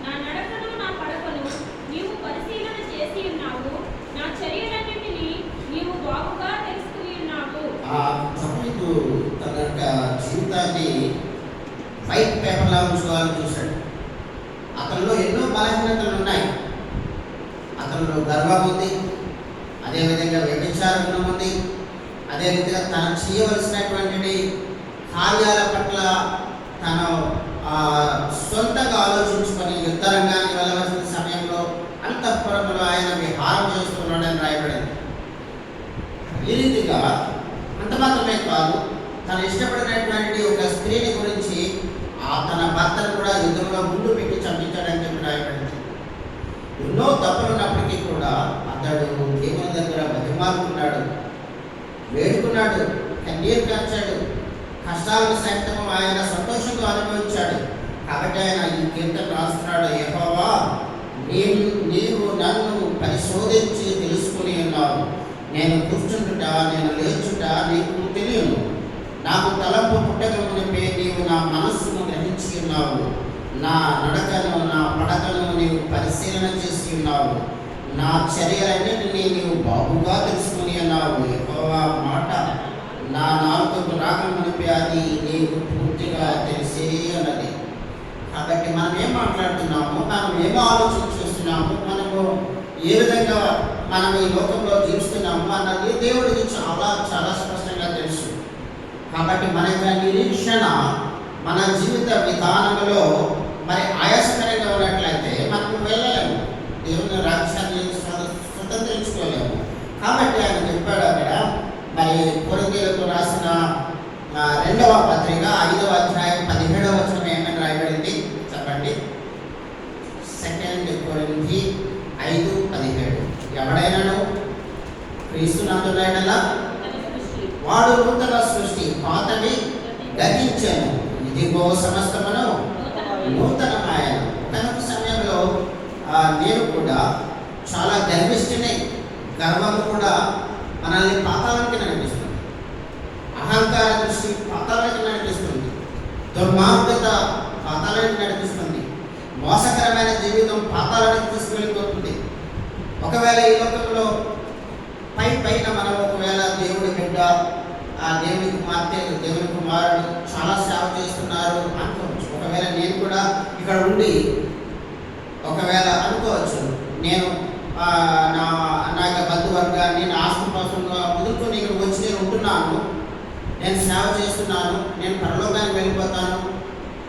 నా నడకను, నా పడకను నీవు పరిశీలన చేసి ఉన్నావు. నా చర్యలన్నింటినీ నీవు బాగుగా తెలుసుకుని ఉన్నావు. సమీపు తన యొక్క జీవితాన్ని వైట్ పేపర్లా ఉంచుకోవాలని చూశాడు. అతనిలో ఎన్నో బలహీనతలు ఉన్నాయి. అతనిలో గర్వం ఉంది, అదేవిధంగా వ్యభిచార గుణం ఉంది, అదేవిధంగా తను చేయవలసినటువంటి కార్యాల పట్ల తను సొంతగా ఆలోచించుకొని యుద్ధ రంగానికి వెళ్ళవలసిన సమయంలో అంతఃపురంలో ఆయన విహారం చేస్తున్నాడని రాయబడింది. ఈ రీతిగా అంత మాత్రమే కాదు, తను ఇష్టపడినటువంటి ఒక స్త్రీని గురించి తన భర్తను కూడా యుద్ధంలో ముందు పెట్టి చంపించాడని చెప్పి రాయబడింది. ఎన్నో తప్పులున్నప్పటికీ కూడా అతడు దేవుని దగ్గర బతిమాలుకున్నాడు, వేడుకున్నాడు, కన్నీరు కార్చాడు, కష్టాలను సైతం ఆయన సంతోషంగా అనుభవించాడు. కాబట్టి ఆయన ఈ కీర్తన రాస్తున్నాడు. యెహోవా, నీవు నన్ను పరిశోధించి తెలుసుకుని ఉన్నావు. నేను కూర్చుంటుట, నేను లేచుట నీకు తెలియను. నాకు తలంపు పుట్టక మునిపే నీవు నా మనస్సును గ్రహించి ఉన్నావు. నా నడకను, నా పడకను నీవు పరిశీలన చేసి ఉన్నావు. నా చర్యలన్నింటినీ నీవు బాగుగా తెలుసుకుని ఉన్నావు. యెహోవా మాట నా నాలుకకు రాకమునిపే అది నీకు పూర్తిగా తెలిసే అన్నది. కాబట్టి మనం ఏం మాట్లాడుతున్నాము, మనం ఏం ఆలోచన చేస్తున్నాము, మనము ఏ విధంగా మనం ఈ లోకంలో జీవిస్తున్నాము అన్నది దేవుడికి చాలా చాలా స్పష్టంగా తెలుసు. కాబట్టి మన యొక్క నిరీక్షణ మన జీవిత విధానంలో మరి ఆయాసకరంగా ఉన్నట్లయితే మనకు వెళ్ళలేము, దేవుని రాజ్యాన్ని స్వతంత్రించుకోలేము. కాబట్టి ఆయన చెప్పాడు అక్కడ, మరి కొరింథీయులకు రాసిన 2వ పత్రిక 5వ అధ్యాయం 17వ వచనం ఏమని రాయబడింది చెప్పండి. 2 కొరింథీ 5:17 ఎవడైనాను క్రీస్తునందునైనలా వాడు నూతన సృష్టి, పాతవి గతించెను, ఇదిగో సమస్తమును నూతనమాయెను. కనుక సమయంలో నేను కూడా చాలా గర్విష్ఠుని. గర్వము కూడా మనల్ని పాతాళానికి నడిపిస్తుంది. అహంకార దృష్టి పాతాళానికి నడిపిస్తుంది. దుర్మార్గత పాతాళానికి నడిపిస్తుంది. మోసకరమైన జీవితం పాతాళానికి తీసుకెళ్ళిపోతుంది. ఒకవేళ ఈ లోకంలో పైన మనం ఒకవేళ దేవుడి బిడ్డ, దేవుని కుమార్తె, దేవుని కుమారుడు చాలా సేవ చేస్తున్నారు అనుకోవచ్చు. ఒకవేళ నేను కూడా ఇక్కడ ఉండి ఒకవేళ అనుకోవచ్చు, నేను నా యొక్క బంధువర్గాన్ని, నా ఆస్తిపాస్తులుగా వదులుకొని ఇక్కడ వచ్చి నేను ఉంటున్నాను, నేను సేవ చేస్తున్నాను, నేను పరలోకానికి వెళ్ళిపోతాను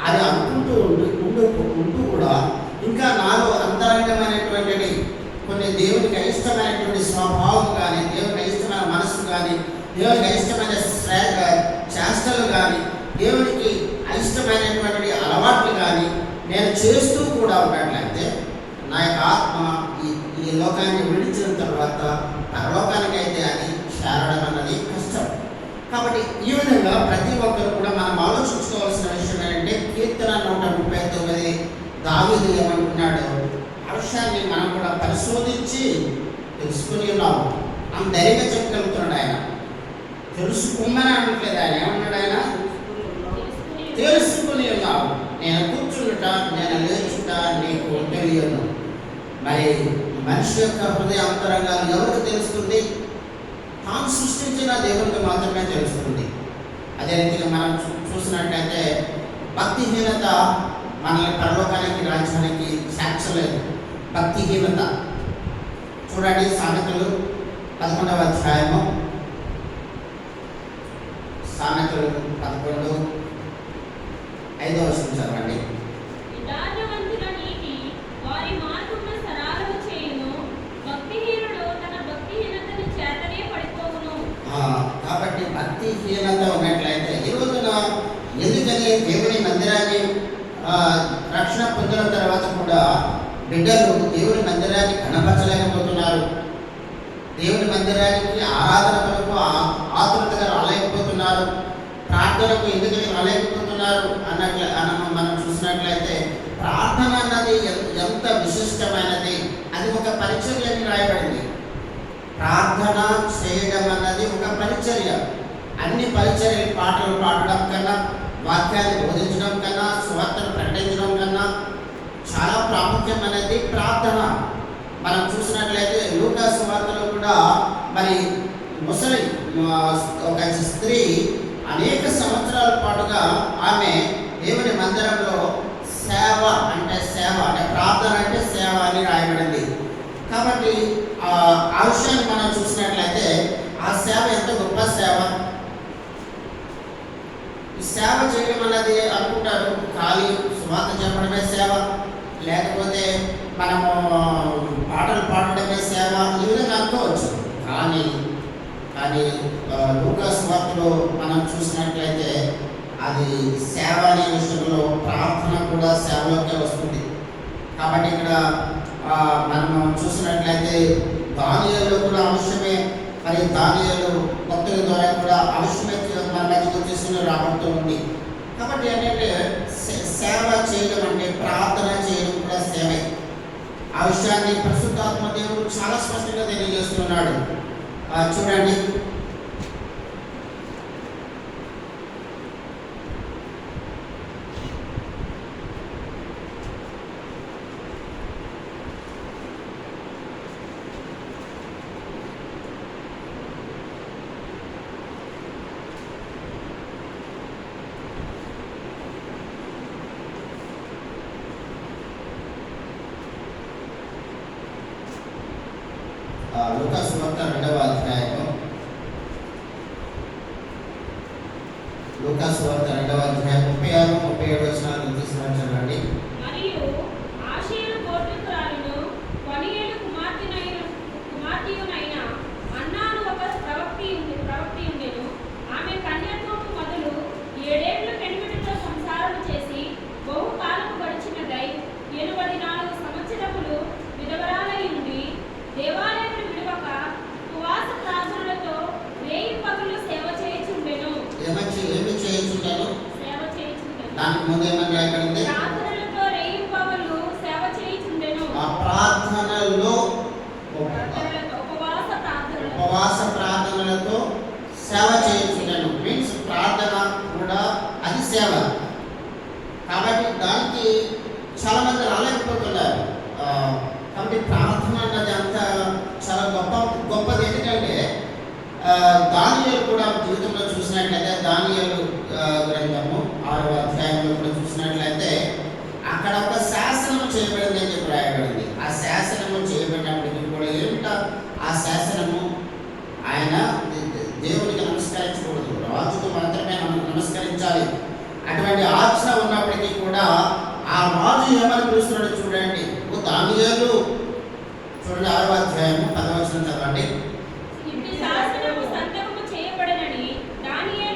అది అనుకుంటూ ఉంటూ కూడా ఇంకా నాలో అంతరంగమైనటువంటి కొన్ని దేవునికి అయిష్టమైనటువంటి స్వభావం కానీ, దేవునికి అయిష్టమైన మనసు కానీ, దేవునికి అయిష్టమైన చేష్టలు కానీ దేవునికి అయిష్టమైనటువంటి అలవాట్లు కానీ నేను చేస్తూ కూడా ఉన్నట్లయితే నా యొక్క ఆత్మ ఈ లోకాన్ని విడిచిన తర్వాత పరలోకానికి అయితే అది చేరడం అన్నది కష్టం. కాబట్టి ఈ విధంగా ప్రతి ఒక్కరు కూడా మనం ఆలోచించుకోవాల్సిన విషయం ఏంటంటే కీర్తన 139 దావీదు ఏమంటున్నాడు, ఆ విషయాన్ని మనం కూడా పరిశోధించి తెలుసుకుని ఉన్నాము. మనం ధైర్యంగా చెప్పగలుగుతున్నాడు. ఆయన తెలుసుకోమని అనట్లేదు, ఆయన ఏమన్నాడు, ఆయన తెలుసుకుని ఉన్నావు. నేను కూర్చుంట నేను లేచుట నీకు తెలియను. మరి మనిషి యొక్క హృదయ అంతరంగాలు ఎవరికి తెలుస్తుంది? తాను సృష్టించిన దేవునికి మాత్రమే తెలుస్తుంది. అదే రీతిగా మనం చూసినట్లయితే భక్తిహీనత మనల్ని పరలోకానికి రాజ్యానికి సాక్ష్యం లేదు. భక్తిహీనత చూడండి, సామెతలు 11వ అధ్యాయము, సామెతలు 11 5వ వచనం చదవండి. యథార్థవంతుల నీతి వారి మార్గమును సరళము చేయును, భక్తిహీనుడు తన భక్తిహీనతను చేతనే పడిపోవును. కాబట్టి భక్తిహీనత ఉన్నట్లయితే ఈ రోజున ఎందుకని దేవుని మందిరాన్ని రక్షణ పొందిన తర్వాత కూడా బిడ్డలు దేవుని మందిరాన్ని కనపరచలేకపోతున్నారు, దేవుని మందిరానికి ఆరాధన కొరకు ఆతురతగా రాలేకపోతున్నారు, ప్రార్థనకు ఎందుకని రాలేకపోతున్నారు మనం చూసినట్లయితే ప్రార్థన అన్నది ఎంత విశిష్టమైనది. అది ఒక పరిచర్య అని రాయబడింది. ప్రార్థన చేయడం అన్నది ఒక పరిచర్య. అన్ని పరిచర్యలు పాటలు పాడడం కన్నా, వాక్యాన్ని బోధించడం కన్నా, సువార్తను ప్రకటించడం కన్నా చాలా ప్రాముఖ్యమైనది ప్రార్థన. మనం చూసినట్లయితే లూకా సువార్తలో కూడా మరి ముసలి ఒక స్త్రీ అనేక సంవత్సరాల పాటుగా ఆమె దేవుని మందిరంలో సేవ అంటే ప్రార్థన అంటే సేవ అని రాయబడింది. కాబట్టి ఆ విషయాన్ని మనం చూసినట్లయితే ఆ సేవ ఎంత గొప్ప సేవ. ఈ సేవ చేయడం అన్నది అనుకుంటారు ఖాళీ సువార్త చెప్పడమే సేవ, లేకపోతే మనము పాటలు పాడడమే సేవ, ఈ విధంగా అనుకోవచ్చు. కానీ లూకా సువార్తలో మనం చూసినట్లయితే అది సేవ అనే విషయంలో ప్రార్థన కూడా సేవలోకే వస్తుంది. కాబట్టి ఇక్కడ మనం చూసినట్లయితే దానియేలు కూడా అవసరమే. మరి దానియేలు భక్తుల ద్వారా కూడా అవసరమే మన మధ్యకు తీసుకుని రాబడుతూ ఉంది. కాబట్టి ఏంటంటే సేవ చేయడం అంటే ప్రార్థన చేయడం కూడా సేవే. ఆ విషయాన్ని పరిశుద్ధాత్మ దేవుడు చాలా స్పష్టంగా తెలియజేస్తున్నాడు. చూడండి, లూకా సువార్త 2వ అధ్యాయము, లూకా సువార్త 2వ అధ్యాయం 36, 37 వచనాలను తీసుకుని చదవండి. మరియు ఆషేరు గోత్రికురాలును పనియేలు కుమార్తెయునైన అన్నాను ఒక ప్రవక్తి ఉండెను. ఆమె కన్యత్వము మొదలు 7 ఏళ్ళు పెనిమిటితో సంసారము చేసి బహుకాలము గడిచినదై 84 సంవత్సరములు విధవరాలై ఉండి దేవాలయమును విడవక ఉపవాస ప్రార్థనలతో రేయి పగలు సేవ చేయుచుండెను. ఏమి చేయుచుండెను? సేవ చేయుచుండెను. దానికి ముందు ఏమని రాయబడింది? ప్రార్థనలతో రేయి పగలు సేవ చేయుచుండెను. ఆ ప్రార్థనలో ఉపవాస ప్రార్థనలతో సేవ చేయుచుండెను. మీన్స్ ప్రార్థన కూడా అది సేవ. కాబట్టి దానికి చాలా మంది రాలేకపోతున్నారు. కాబట్టి ప్రార్థన అన్నది అంత చాలా గొప్పది. ఎందుకంటే దానియేలు కూడా జీవితంలో చూసినట్లయితే దానియేలు గ్రంథము 6వ అధ్యాయంలో కూడా చూసినట్లయితే అక్కడ ఒక శాసనం చేయబడింది అని చెప్పి రాయబడింది. ఆ శాసనము చేయబడినప్పటికీ కూడా ఏమిటో ఆ శాసనము ఆయన దేవునికి నమస్కరించకూడదు, రాజుకు మాత్రమే నమస్కరించాలి. అటువంటి ఆజ్ఞ ఉన్నప్పటికీ కూడా ఆ రాజు ఏమని పిలుస్తున్నాడు చూడండి. దానియేలు చూడండి, 6వ అధ్యాయము 10వ వచనం చదవండి. శాసనము సంతకము చేయబడనని దానియేలు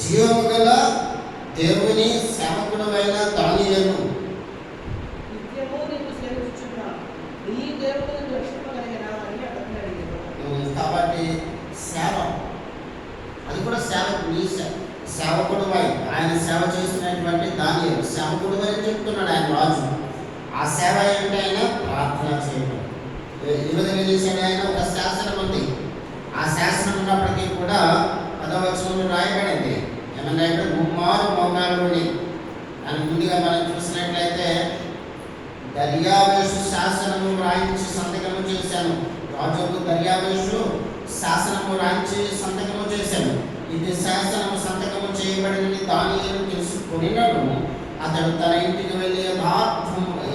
జీవము గల దేవుని సేవకుడైన దానియేలు నిత్యము నీకు సేవించుచున్న నీ దేవుని రక్షింపగలిగిన అని అతన్ని అడిగాడు. కాబట్టి సేవ, అది కూడా సేవకు, నీ సేవకుడు ఆయన సేవ చేస్తున్నటువంటి దానియేలు సేవకుడు అని చెప్తున్నాడు ఆయన రాజు. ఆ సేవ ఏంటంటే ఆయన ప్రార్థన చేయడం. ఈ విధంగా చేశాడు ఆయన. ఒక శాసనం ఉంది. ఆ శాసనం ఉన్నప్పటికీ కూడా 10వ వచనంలో రాయబడింది ఏమన్నా ముమ్మారు మోకాలుని అని. ముందుగా మనం చూసినట్లయితే దర్యావేషు శాసనము రాయించి సంతకము చేశాను. రాజుకు దర్యావేషు శాసనము రాయించి సంతకము చేశాను. ఇది శాసనము సంతకము చేయబడినది దానియేలు తెలుసుకొనినను అతడు తన ఇంటికి వెళ్ళి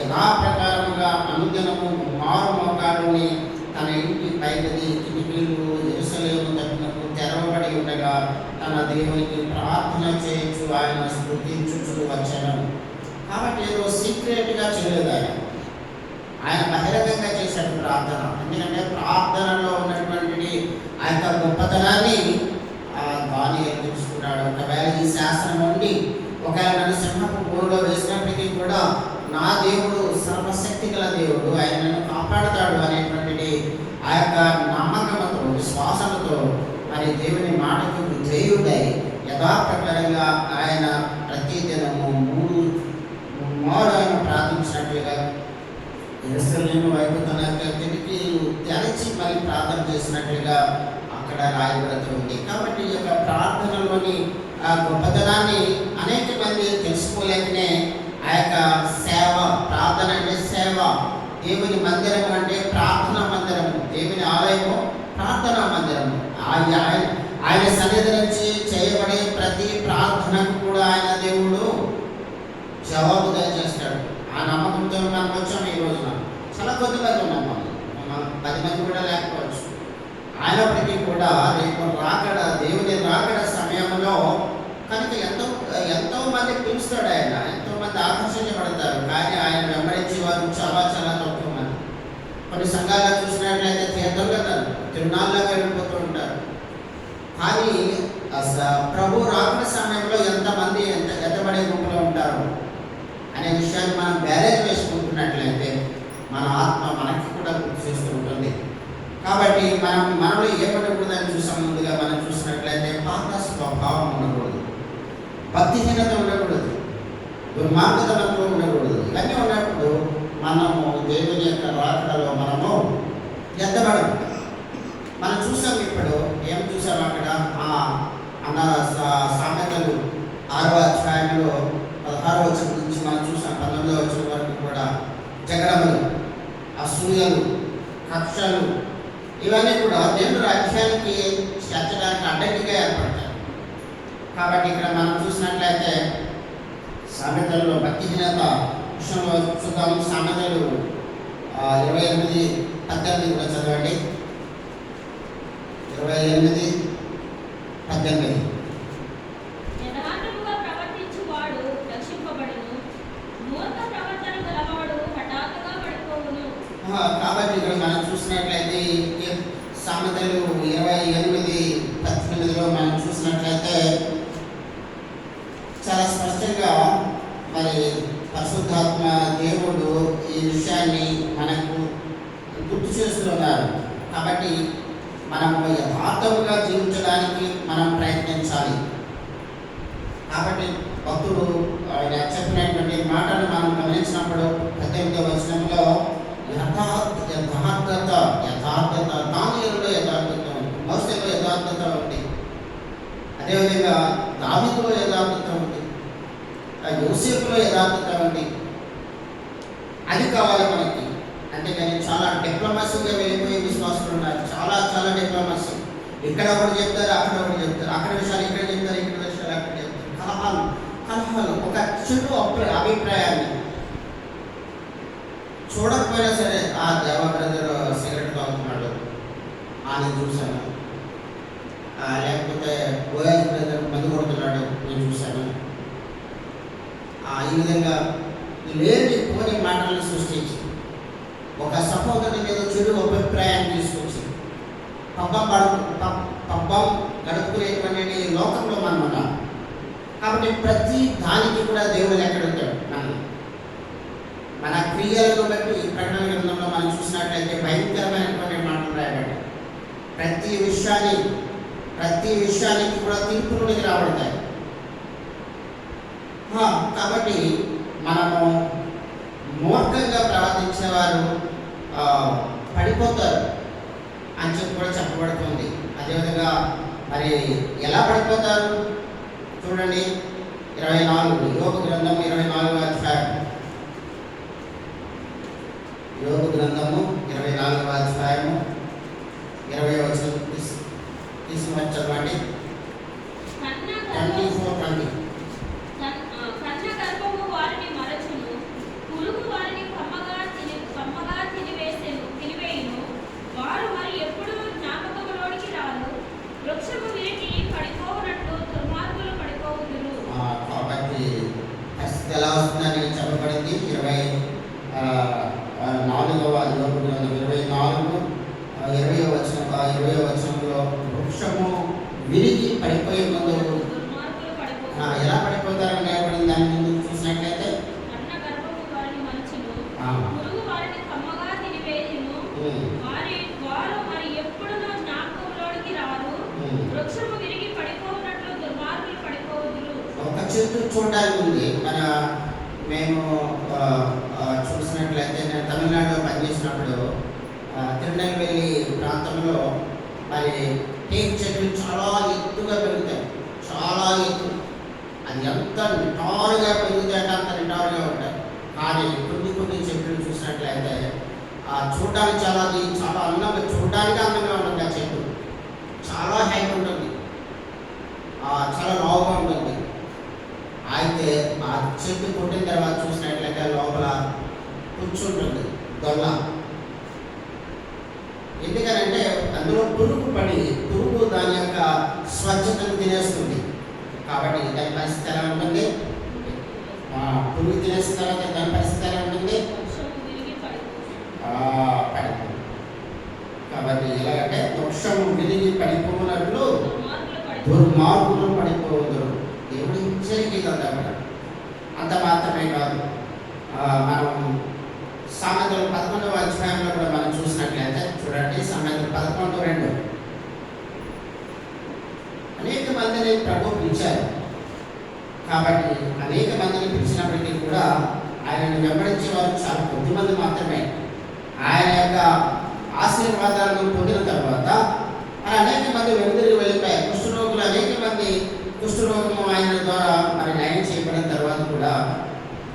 యథాప్రకారముగా అనుదినము మారు మోకాలుని తన ఇంటి పైగది కిటికీలు యెరూషలేము తట్టునకు తెరవబడి ఉండగా తన దేవునికి ప్రార్థన చేయొచ్చు ఆయన స్తుతించుచు వచ్చాను. కాబట్టి ఏదో సీక్రెట్గా చేయలేదు ఆయన బహిరంగంగా చేశాడు ప్రార్థన. ఎందుకంటే ప్రార్థనలో ఉన్నటువంటి ఆ యొక్క గొప్పతనాన్ని దానియేలు తెలుసుకున్నాడు. ఒకవేళ ఈ శాసనం ఉండి ఒకవేళ నన్ను సింహపు ఊరిలో వేసినప్పటికీ కూడా నా దేవుడు సర్వశక్తి గల దేవుడు, ఆయన నన్ను కాపాడుతాడు అనేటువంటిది ఆ యొక్క నమ్మకంతో విశ్వాసంతో మరి దేవుని మాటకు విధేయుడై యథాప్రకారంగా ఆయన ప్రతిదినము 3 మారు ఆయన ప్రార్థించినట్లుగా యెరూషలేము వైపు తన యొక్క కిటికీలు తెరచి మరి ప్రార్థన చేసినట్లుగా అక్కడ రాయబడుతూ ఉంది. కాబట్టి ఈ యొక్క ప్రార్థనలోని ఆ గొప్పతనాన్ని అనేక మంది తెలుసుకోలేకనే ఆ యొక్క సేవ, ప్రార్థన అంటే సేవ, దేవుని మందిరం అంటే ప్రార్థనా మందిరము, దేవుని ఆలయము ప్రార్థనా మందిరము. ఆయన సన్నిధి నుంచి చేయబడే ప్రతి ప్రార్థనకు కూడా ఆయన దేవుడు జవాబు దయచేస్తాడు. ఆ నమ్మకంతో మనకు వచ్చాము. ఈ రోజున చాలా కొద్దిమంది ఉన్నాం, మనం 10 మంది కూడా లేకపోవచ్చు. అయినప్పటికీ కూడా రేపు రాకడ, దేవుని రాకడ సమయంలో కనుక ఎంతో మంది పిలుస్తాడు ఆయన, ఎంతో మంది ఆకర్షించబడతారు. కానీ ఆయన వెంబడించే వారు చాలా చాలా తక్కువ మంది. కొన్ని సంఘాల్లో చూసినట్లయితే తీర్థంగా తిరునాళ్ళగా వెళ్ళిపోతూ ఉంటారు. కానీ ప్రభు రాకడ సమయంలో ఎంతమంది ఎంతబడే గుంపులో ఉంటారు అనే విషయాన్ని మనం బ్యారేజ్ వేసుకుంటున్నట్లయితే మన ఆత్మ మనకి కూడా గుర్తు చేస్తూ ఉంటుంది. కాబట్టి మనలో ఏమనకూడదని చూసాం. ముందుగా మనం చూసినట్లయితే పాత స్వభావం ఉండకూడదు, భక్తిహీనత ఉండకూడదు, దుర్మార్గత మనలో ఉండకూడదు. ఇవన్నీ ఉన్నప్పుడు మనము దేవుని యొక్క రాకడలో మనము ఎత్తబడము. మనం చూసాం. ఇప్పుడు ఏం చూసాం అక్కడ అన్న సామెతలు 6వ అధ్యాయంలో 16వ వచనం నుంచి మనం చూసాం 19వ వచనం వరకు కూడా జగడములు, అసూయలు, కక్షలు ఇవన్నీ కూడా దేవుని రాజ్యానికి చేర్చడానికి అడ్డంకిగా ఏర్పడతాయి. కాబట్టి ఇక్కడ మనం చూసినట్లయితే సామెతల్లో భక్తిహీనత విషయంలో చూద్దాం. సామెతలు 28:18 కూడా చదవండి. 28:18 యథార్థముగా ప్రవర్తించువాడు రక్షింపబడును, మూర్ఖ ప్రవర్తన గలవాడు హఠాత్తుగా పడిపోవును. కాబట్టి ఇక్కడ మనం చూసినట్లయితే సామెతలు 28:18లో మనం చూసినట్లయితే చాలా స్పష్టంగా మరి పరిశుద్ధాత్మ దేవుడు ఈ విషయాన్ని మనకు గుర్తు చేస్తున్నారు. కాబట్టి మనము యథార్థముగా జీవించడానికి మనం ప్రయత్నించాలి. కాబట్టి భక్తుడు ఆయన చెప్పినటువంటి మాటను మనం గమనించినప్పుడు 18వ వచనంలో యథార్థత దానియేలులో యథార్థత ఉంది, మోసేలో యథార్థత ఉంది, అదేవిధంగా దావీదులో యథార్థత ఉంది, యోసేపులో యథార్థత ఉంది. అది కావాలి మనకి. అంతేగాని చాలా డిప్లొమసీగా వెళ్ళిపోయే విశ్వాసులు ఉన్నారు. చాలా చాలా డిప్లొమసీ. ఇక్కడ ఒకటి చెప్తారు, అక్కడ ఒకటి చెప్తారు, అక్కడ విషయాలు ఇక్కడ చెప్తారు, ఇక్కడ విషయాలు అక్కడ చెప్తారు. కలహాలు ఒక చెడు అభిప్రాయాన్ని చూడకపోయినా సరే ఆ దేవ బ్రదర్ సిగరెట్ తాగుతున్నాడు నేను చూశాను, లేకపోతే ఓఎస్ బ్రదర్ మందు కొడుతున్నాడు నేను చూశాను. ఈ విధంగా లేని పోని మాటలను సృష్టించి ఒక సహోదరుని మీద చెడు అభిప్రాయాన్ని తీసుకొచ్చి పబ్బం గడుపుకునేటువంటి లోకంలో మనం ఉన్నాం. కాబట్టి ప్రతి దానికి కూడా దేవుడు ఎక్కడ ఉంటాడు? మన క్రియలను బట్టి ఈ ప్రకటన గ్రంథంలో మనం చూసినట్లయితే భయంకరమైనటువంటి మాటలు రాయబడ్డాయి. ప్రతి విషయానికి కూడా తీర్పు నుండి రాబడతాయి. కాబట్టి మనము మూర్ఖంగా ప్రవర్తించిన వారు పడిపోతారు అని చెప్పి కూడా చెప్పబడుతుంది. అదేవిధంగా మరి ఎలా పడిపోతారు చూడండి, 24 యోబు గ్రంథం 24వ అధ్యాయం. యోబు గ్రంథము 24వ అధ్యాయము 20వ వచనం తీసుకువచ్చండి. 24:20. కన్న గర్భము వారిని మరచును, పురుగు వారిని కమ్మగా తినివేయును. వారు మరి ఎప్పుడు జ్ఞాపకములోనికి రారు. వృక్షము విరిగి పడిపోవునట్లు దుర్మార్గులు పడిపోవుదురు. కాబట్టి పరిస్థితి ఎలా వస్తుందని చెప్పబడింది. 24వ యోబు గ్రంథం 24:20వ వచనంలో వృక్షము విరిగి పడిపోయే ముందు దుర్మార్గులు పడిపోవుదురు. ఎలా పడిపోతారని రాయబడింది. దాని ముందు చూసినట్లయితే కన్న గర్భము వారిని మరచును, ఆ. పురుగు వారిని కమ్మగా తినివేయును. వారు మరి ఎప్పుడునో జ్ఞాపకంలోనికి రారు. వృక్షము విరిగి పడిపోవునట్లు దుర్మార్గులు పడిపోవుదురు. ఒక చెట్టు చూడడానికి ఉంది. మేము చూసినట్లయితే నేను తమిళనాడులో పనిచేసినప్పుడు తిరునెల్వేలి ప్రాంతంలో మరి టేక్ చెట్లు చాలా ఎత్తుగా పెరుగుతాయి. చాలా ఎత్తు. అది ఎంత నిటారుగా పెరుగుతాయంటే అంత నిటారుగా ఉంటాయి. కానీ కొన్ని చెట్లు చూసినట్లయితే చూడడానికి చాలా అందంగా, చూడడానికి అందంగా ఉంటుంది. ఆ చెట్టు చాలా హైట్ ఉంటుంది, చాలా లావుగా ఉంటుంది. అయితే ఆ చెట్టు కొట్టిన తర్వాత చూసినట్లయితే లోపల కూర్చుంటుంది దొల్ల. ఎందుకనంటే అందులో పురుగు దాని యొక్క స్వచ్ఛతను తినేస్తుంది. కాబట్టి దాని పరిస్థితి ఎలా ఉంటుంది? పురుగు తినేసిన తర్వాత దాని పరిస్థితి ఎలా ఉంటుంది? వృక్షము విరిగి పడిపోవును. పడిపోతుంది. కాబట్టి ఎలాగంటే వృక్షము విరిగి పడిపోయినట్లు దుర్మార్గులు పడిపోవద్దు. దేవుడు హెచ్చరికగా అంత మాత్రమే కాదు. మనం సామెతలు 11వ అధ్యాయంలో కూడా మనం చూసినట్లయితే చూడండి, సామెతలు 11:2. అనేక మందిని ప్రభు పిలిచారు. కాబట్టి అనేక మందిని పిలిచినప్పటికీ కూడా ఆయనను వెంబడించే వారు చాలా కొద్ది మంది మాత్రమే. ఆయన యొక్క ఆశీర్వాదాలను పొందిన తర్వాత అనేక మంది వెనుదిరిగి వెళ్ళిపోయారు. కుష్ఠరోగులు అనేక మంది కుష్ఠరోగము ఆయన ద్వారా మరి నయం చేయబడిన తర్వాత కూడా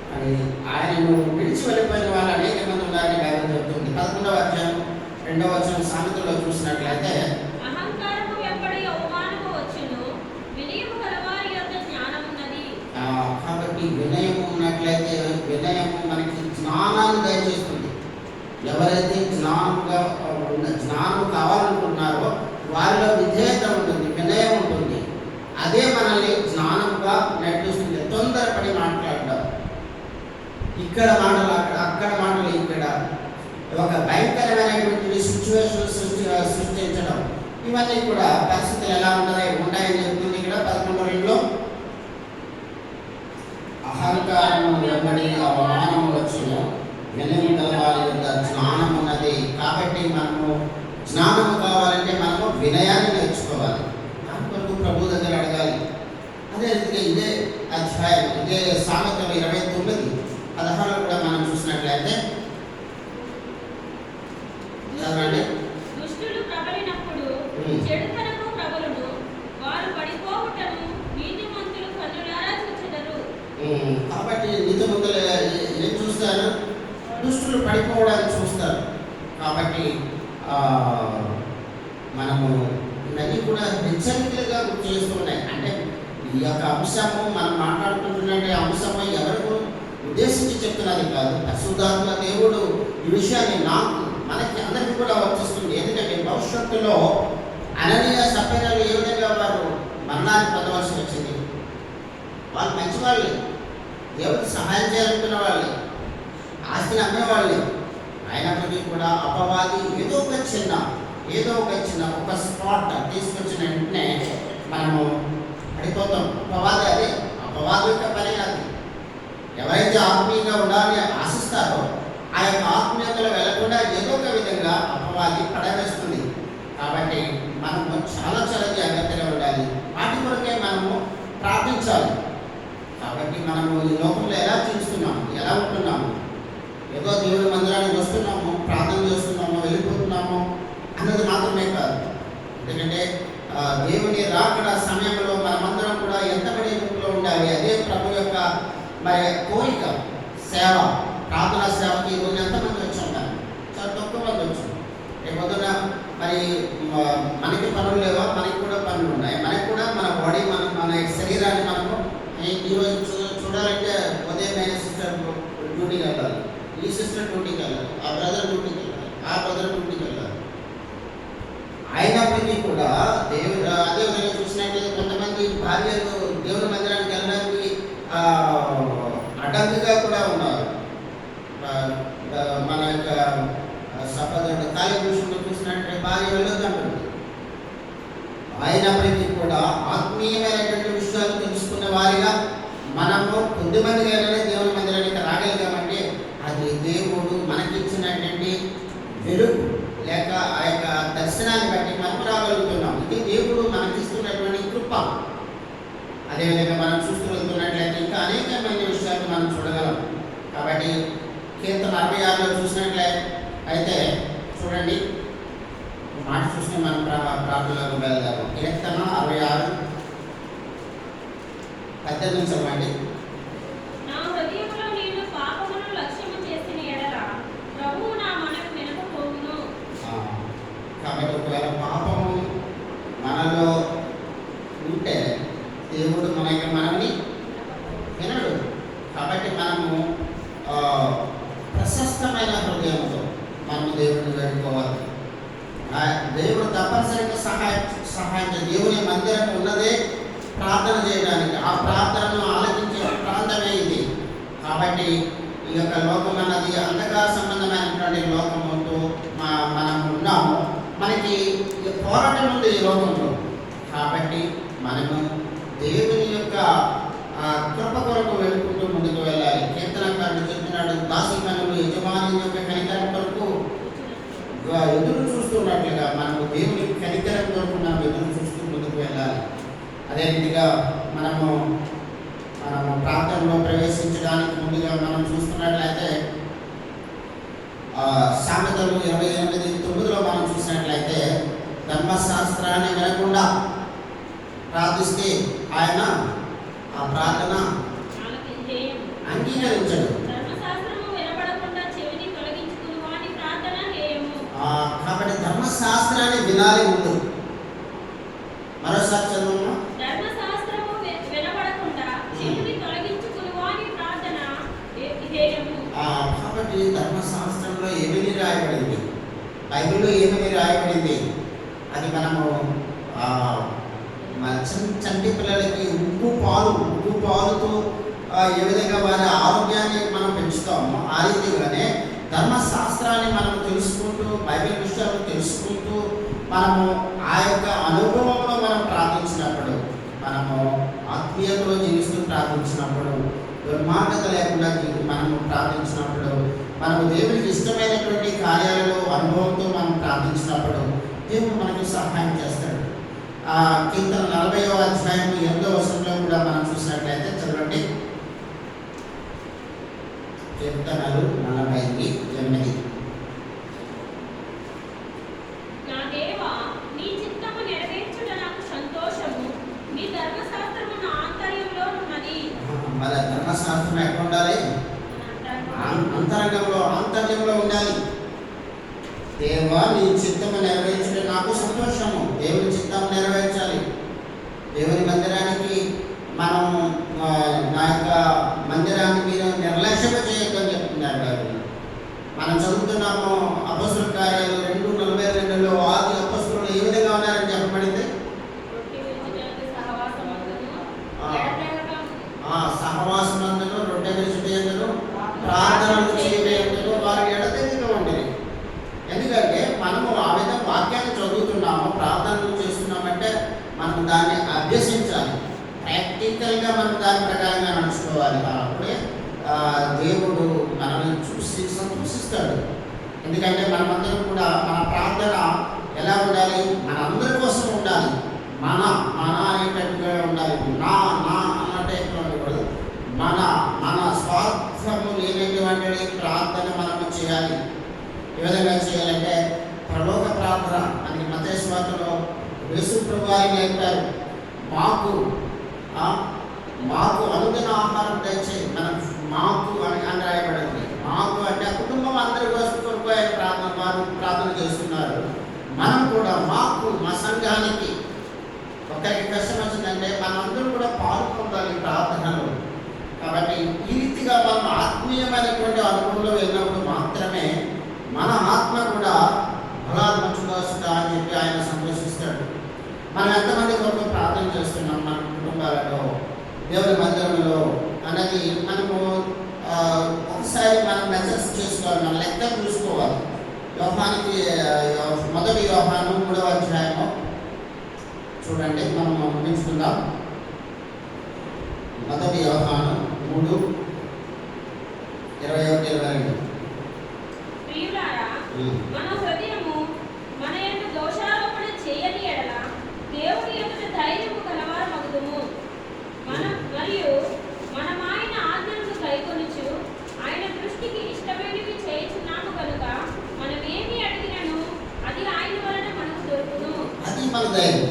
మరి ఆయనను విడిచి వెళ్ళిపోయిన వాళ్ళు అనేక మంది ఉన్నారని బైబిల్ చెబుతుంది. 11వ అధ్యాయం 2వ వచనం సామెతల్లో చూసినట్లయితే అహంకారము వెంబడి అవమానము వచ్చును, వినయము గలవారి యొద్ద జ్ఞానం ఉన్నది. కాబట్టి వినయము ఉన్నట్లయితే వినయము మనకి జ్ఞానాన్ని దయచేస్తుంది. ఎవరైతే జ్ఞానం కావాలనుకుంటున్నారో వారిలో విధేయత ఉంటుంది, వినయం ఉంటుంది. అదే మనల్ని జ్ఞానంగా నడిపిస్తుంది. తొందరపడి మాట్లాడడం, ఇక్కడ మాటలు అక్కడ మాటలు ఇక్కడ, ఒక భయంకరమైనటువంటి సిచ్యువేషన్ సృష్టించడం, ఇవన్నీ కూడా పరిస్థితులు ఎలా ఉంటాయని చెప్తుంది. ఇక్కడ 11:2 అహంకారము వెంబడి అవమానము వచ్చును, వినయం గలవారి యొద్ద జ్ఞానం ఉన్నది. కాబట్టి మనము జ్ఞానము కావాలంటే మనము వినయాన్ని నేర్చుకోవాలి. దాని కొరకు ప్రభు దగ్గర అడగాలి. అదే రీతిగా ఇదే అధ్యాయం, ఇదే సామెతలు 29:16 కూడా మనం చూసినట్లయితే చదవండి. దుష్టులు ప్రబలినప్పుడు చెడుతనము ప్రబలును, వారు పడిపోవుటను నీతిమంతులు కన్నులారా చూచెదరు. కాబట్టి నీతిమంతులు ఏం చూస్తారు? దుష్టులు పడిపోవడానికి చూస్తారు. కాబట్టి మనము ఇవన్నీ కూడా హెచ్చరికలుగా గుర్తు చేస్తున్నాయి. అంటే ఈ యొక్క అంశము మనం మాట్లాడుకుంటున్న అంశము ఎవరికి ఉద్దేశించి చెప్తున్నది కాదు. పరిశుద్ధాత్మ దేవుడు ఈ విషయాన్ని మనకి అందరికీ కూడా వర్తిస్తుంది. ఎందుకంటే భవిష్యత్తులో అననీయ సభ్యులు ఏ విధంగా వారు మరణాన్ని పొందవలసి వచ్చింది. వాళ్ళు మంచివాళ్ళే, దేవుడికి సహాయం చేయాలనుకున్న వాళ్ళే, ఆస్తిని అమ్మేవాళ్ళే. అయినప్పటికీ కూడా అపవాది ఏదో ఒక చిన్న ఒక స్పాట్ తీసుకొచ్చిన వెంటనే మనము పడిపోతాం. అపవాది ప్రార్థించాలి. కాబట్టి మనము ఈ లోకంలో ఎలా జీవిస్తున్నాము, ఎలా ఉంటున్నాము, ఏదో దేవుని మందిరానికి వస్తున్నాము, ప్రార్థన చేస్తున్నాము, వెళ్ళిపోతున్నాము అన్నది మాత్రమే కాదు. ఎందుకంటే దేవుని రాకడ సమయంలో మనమందరం కూడా ఎంతబడి ఎదుగులో ఉండాలి. అదే ప్రభు యొక్క మరి కోరిక. సేవ, ప్రార్థనా సేవకి ఈరోజు ఎంతమంది వచ్చి ఉంటారు? చాలా తక్కువ మంది వచ్చాం. రేపొద్దున మరి మనకి పనులు లేవా? మనకి కూడా పనులు ఉన్నాయి. మనకి కూడా మన బాడీ, మన శరీరాన్ని మనము ఈరోజు చూడాలంటే ఉదయమైన సిస్టర్ డ్యూటీకి వెళ్ళాలి, ఈ సిస్టర్ డ్యూటీకి వెళ్ళాలి, ఆ బ్రదర్ డ్యూటీకి వెళ్ళాలి, ఆ బ్రదర్ డ్యూటీకి వెళ్ళాలి. అయినప్పటికీ కూడా దేవుడు అదే విధంగా చూసినట్లయితే కొంతమంది భార్యలు దేవుని మందిరానికి వెళ్ళడానికి అడ్డంకిగా కూడా ఉన్నారు. మన యొక్క సపదడు ఖాళీ విషయంలో చూసినట్లయితే భార్య వెళ్ళొద్దంటుంది. అయినప్పటికీ కూడా ఆత్మీయమైనటువంటి విషయాలు తెలుసుకున్న వారిగా మనము కొద్దిమందిగానే దేవుని మందిరానికి రాగలిగామంటే అది దేవుడు మనకిచ్చినటువంటి వెలుగు లేక ఆ యొక్క దర్శనాన్ని బట్టి మనం రాగలుగుతున్నాం. ఇది దేవుడు మనకిస్తున్నటువంటి కృప. అదేవిధంగా మనం చూస్తూ వెళ్తున్నట్లయితే ఇంకా అనేకమైన విషయాలు మనం చూడగలం. కాబట్టి కీర్తన 66లో చూసినట్లయితే చూడండి, మాట చూస్తే మనం ప్రార్థనలకు వెళ్దాము. కీర్తన 66 18 చదవండి. నా హృదయంలో నేను పాపమును లక్ష్యము చేసిన ఎడల ప్రభువు నా మనవి వినకపోవును. కాబట్టి ఒకవేళ పాపము మనలో ఉంటే దేవుడు మనల్ని వినడు. కాబట్టి మనము ప్రశస్తమైన హృదయంతో మనము దేవుడిని వేడుకోవాలి. దేవుడు తప్పనిసరిగా సహాయం దేవుని మందిరం ఉన్నదే ప్రార్థన చేయడానికి. ఆ ప్రార్థనను ఆలకించే ప్రాంతమే ఇది. కాబట్టి ఈ యొక్క లోకం అన్నది అంధకార సంబంధమైనటువంటి లోకముతో మనం ఉన్నాము. మనకి పోరాటం ఉంది ఈ లోకంలో. కాబట్టి మనము దేవుని యొక్క కృప కొరకు వెళ్ళుకుంటూ ముందుకు వెళ్ళాలి. కీర్తనకారుడు చెప్తున్నాడు, దాసి కనులు యజమాని యొక్క కనికరం కొరకు ఎదురు చూస్తున్నట్లుగా మనము దేవుని కనికరం కొరకు మనం ఎదురు చూస్తూ ముందుకు వెళ్ళాలి. అదే రీతిగా మనము ప్రాంతంలో ప్రవేశించడానికి ముందుగా మనం చూస్తున్నట్లయితే సామెతలు 28:9లో మనం చూసినట్లయితే ధర్మశాస్త్రాన్ని వినకుండా ప్రార్థిస్తే ఆయన ఆ ప్రార్థన అంగీకరించడు. కాబట్టి ధర్మశాస్త్రాన్ని వినాలి ముందు. మరోసారి చదువు. కాబట్టి ధర్మశాస్త్రంలో ఏమని రాయబడింది, బైబిల్లో ఏమని రాయబడింది, అది మనము చంటి పిల్లలకి ఉప్పు పాలుతో ఏ విధంగా వారి ఆరోగ్యాన్ని మనం పెంచుతామో ఆ రీతిగానే ధర్మశాస్త్రాన్ని మనం తెలుసుకుంటూ, బైబిల్ విషయాలు తెలుసుకుంటూ మనము ఆ యొక్క అనుభవంలో మనం ప్రార్థించినప్పుడు, మనము ఆత్మీయతలో జీవిస్తూ ప్రార్థించినప్పుడు, దుర్మార్గత లేకుండా మనము ప్రార్థించినప్పుడు, మనము దేవునికి ఇష్టమైనటువంటి కార్యాలలో అనుభవంతో మనం ప్రార్థించినప్పుడు దేవుడు మనకు సహాయం చేస్తాడు. కీర్తన 40వ అధ్యాయం 8వ వచనంలో కూడా మనం చూసినట్లయితే చదవండి. కీర్తనలు 40:8. నా దేవా, నీ చిత్తము నెరవేర్చుట నాకు సంతోషము, నీ ధర్మశాస్త్రము నా ఆంతర్యంలో ఉన్నది. మన ధర్మశాస్త్రం ఎక్కడ ఉండాలి? ఆంతర్యంలో ఉండాలి. దేవా, నీ చిత్తము నెరవేర్చుట నాకు సంతోషము. దేవుని చిత్తం నెరవేర్చాలి. దేవుని మందిరానికి మనం నా యొక్క మందిరాన్ని మీరు నిర్లక్ష్యం చేయొద్దని చెప్తున్నారు. మనం చదువుతున్నాము అపొస్తలుల కార్యాలు 2:42లో ఆది అపొస్తలులు ఏ విధంగా ఉన్నారని చెప్పబడింది. సహవాసమందును రొట్టె విరుచుటయందును ప్రార్థనలు చేయటందును వారు ఎడతెగక ఉండేది. ఎందుకంటే మనము ఆ విధంగా వాక్యాన్ని చదువుతున్నాము, ప్రార్థనలు చేస్తున్నామంటే మనం దాన్ని అభ్యసించాలి. ప్రాక్టికల్గా మనం దాని ప్రకారంగా నడుచుకోవాలి. అప్పుడే దేవుడు మనల్ని చూసి సంతోషిస్తాడు. ఎందుకంటే మనమందరం కూడా మన ప్రార్థన ఎలా ఉండాలి? మన అందరి కోసం ఉండాలి. మన అనేటట్టుగా ఉండాలి. నా విధంగా చేయాలంటే పరలోక ప్రార్థన మనకి మత్తయి సువార్తలో యేసు ప్రభు వారు నేర్పారు. మాకు అనుదిన ఆహారం తెచ్చి మనం మాకు అని రాయబడింది. మాకు అంటే కుటుంబం అందరి కొరకు ఆయన ప్రార్థన చేస్తున్నారు. మనం కూడా మాకు మా సంఘానికి ఒకరికి కష్టం వచ్చిందంటే మనం అందరూ కూడా పాల్గొనాలి ప్రార్థనలో. కాబట్టి ఈ రీతిగా మనం ఆత్మీయమైనటువంటి అనుభవంలో వెళ్ళినప్పుడు మాత్రమే మన ఆత్మ కూడా బలాత్మకంగా వస్తుందా అని చెప్పి ఆయన సంతోషిస్తాడు. మనం ఎంతమంది కొరకు ప్రార్థన చేస్తున్నాం మన కుటుంబాలలో, దేవుని మందిరంలో అన్నది మనము ఒకసారి మనం మెజర్స్ చేసుకోవాలి, మన లెక్క చూసుకోవాలి. యోహానికి మొదటి యోహాను 3వ అధ్యాయము చూడండి, మనం గమనించుకుందాం. మొదటి యోహాను 3:21-22. ప్రియులారా, మన హృదయము మన యందు దోషారోపణ చేయని ఎడల దేవుని ఎదుట ధైర్యము కలవారమగుదుము. మరియు మనమాయన ఆజ్ఞలను కైకొనుచు ఆయన దృష్టికి ఇష్టమైనవి చేయుచున్నాము కనుక మనం ఏమి అడిగినను అది ఆయన వలన మనకు దొరుకును. అది మన ధైర్యం.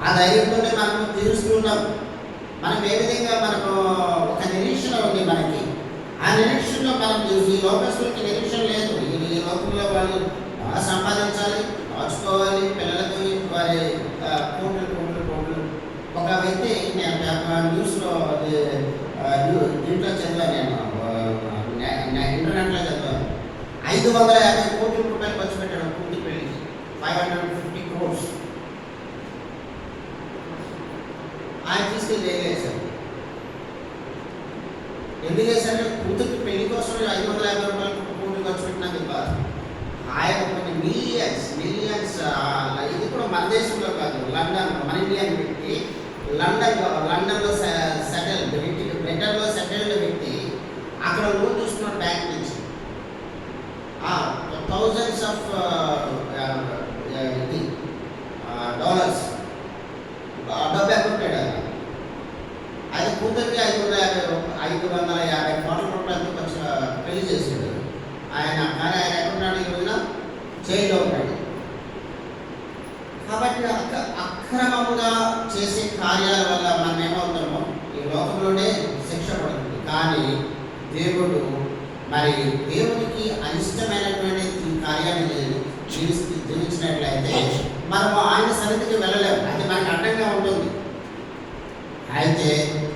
ఆ ధైర్యంతోనే మనం జీవిస్తున్నాం. మనం ఏ విధంగా మనకు ఒక నిరీక్షణ ఉంది మనకి. ఆ నిరీక్షణలో మనం ఈ లోకస్తులకి నిరీక్షణ లేదు. ఈ లోకంలో వాళ్ళు సంపాదించాలి, దాచుకోవాలి, పిల్లలకి వారి కోట్లు. ఒక వ్యక్తి న్యూస్లో దీంట్లో చదివాను, నేను ఇంటర్నెట్లో చదివాను. 550 కోట్ల రూపాయలు ఖర్చు పెట్టాడు కూతురు పెళ్లికి. 550 crores ఆయన తీసుకెళ్ళి వేసాడు. ఎందుకు చేశాడు? కూతురికి పెళ్లి కోసం 550 రూపాయలు కోట్లు ఖర్చు పెట్టినందుకు కాదు. ఆయన కొన్ని మిలియన్స్ ఇది కూడా మన దేశంలో కాదు, లండన్, మన ఇండియన్ వ్యక్తి లండన్లో సెటిల్డ్ వ్యక్తి, బ్రిటన్లో సెటిల్డ్ వ్యక్తి అక్కడ లోన్ తీసుకున్నాడు బ్యాంక్ నుంచి. థౌజండ్స్ ఆఫ్ డాలర్స్ డబ్బు ఎక్కడాడు. అది కూతురికి 550 కోట్ల రూపాయలతో కొంచెం పెళ్లి చేసాడు ఆయన. కానీ ఆయన ఎక్కడున్నాడు? ఈ రోజున జైల్లో ఉన్నాడు. కాబట్టి అక్రమముగా చేసే కార్యాల వల్ల మనం ఏమవుతామో ఈ లోకంలోనే శిక్ష పడుతుంది. కానీ దేవుడు దేవునికి అనిష్టమైనటువంటి ఈ కార్యాన్ని జీవించినట్లయితే మనము ఆయన సన్నిధికి వెళ్ళలేము. అది మనకు అడ్డంగా ఉంటుంది. అయితే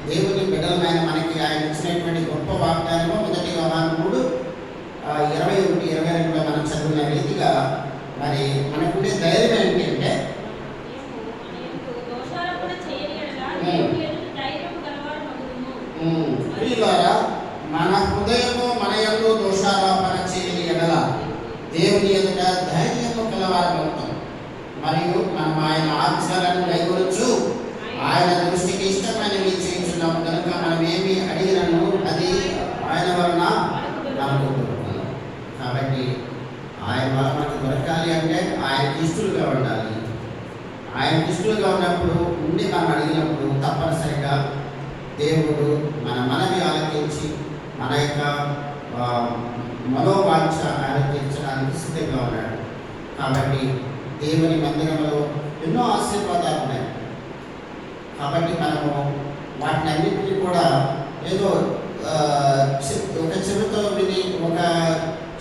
దేవుని బిడ్డలమైన మనకి ఆయన ఇచ్చినటువంటి గొప్ప వాగ్దానము మొదటి యోహాను 3:21-22 మనం చదివిన రీతిగా మనకుండే ధైర్యం ఏంటంటే ప్రియులారా, మన హృదయము మన యందు దోషారోపణ చేయని ఎడల దేవుని ఎదుట ధైర్యము కలవారమవుతాం. మరియు మనం ఆయన ఆజ్ఞలను కైకొనొచ్చు ఆయన దృష్టికి ఇష్టమైనవి చేయించున్నాము కనుక మనం ఏమి అడిగినను అది ఆయన వలన మనకు దొరుకుతుంది. కాబట్టి ఆయన వల్ల మనకు దొరకాలి అంటే ఆయనకి ఇష్టలుగా ఉండాలి. ఆయనకి ఇష్టలుగా ఉన్నప్పుడు ఉండి మనం అడిగినప్పుడు తప్పనిసరిగా దేవుడు మన మనవి ఆలకించి మన యొక్క మనోవాంఛ ఆయన తీర్చడానికి సిద్ధంగా ఉన్నాడు. కాబట్టి దేవుని మందిరంలో ఎన్నో ఆశీర్వాదాలు ఉన్నాయి. కాబట్టి మనము వాటిని అన్నింటినీ కూడా ఏదో ఒక చెవితో విని ఒక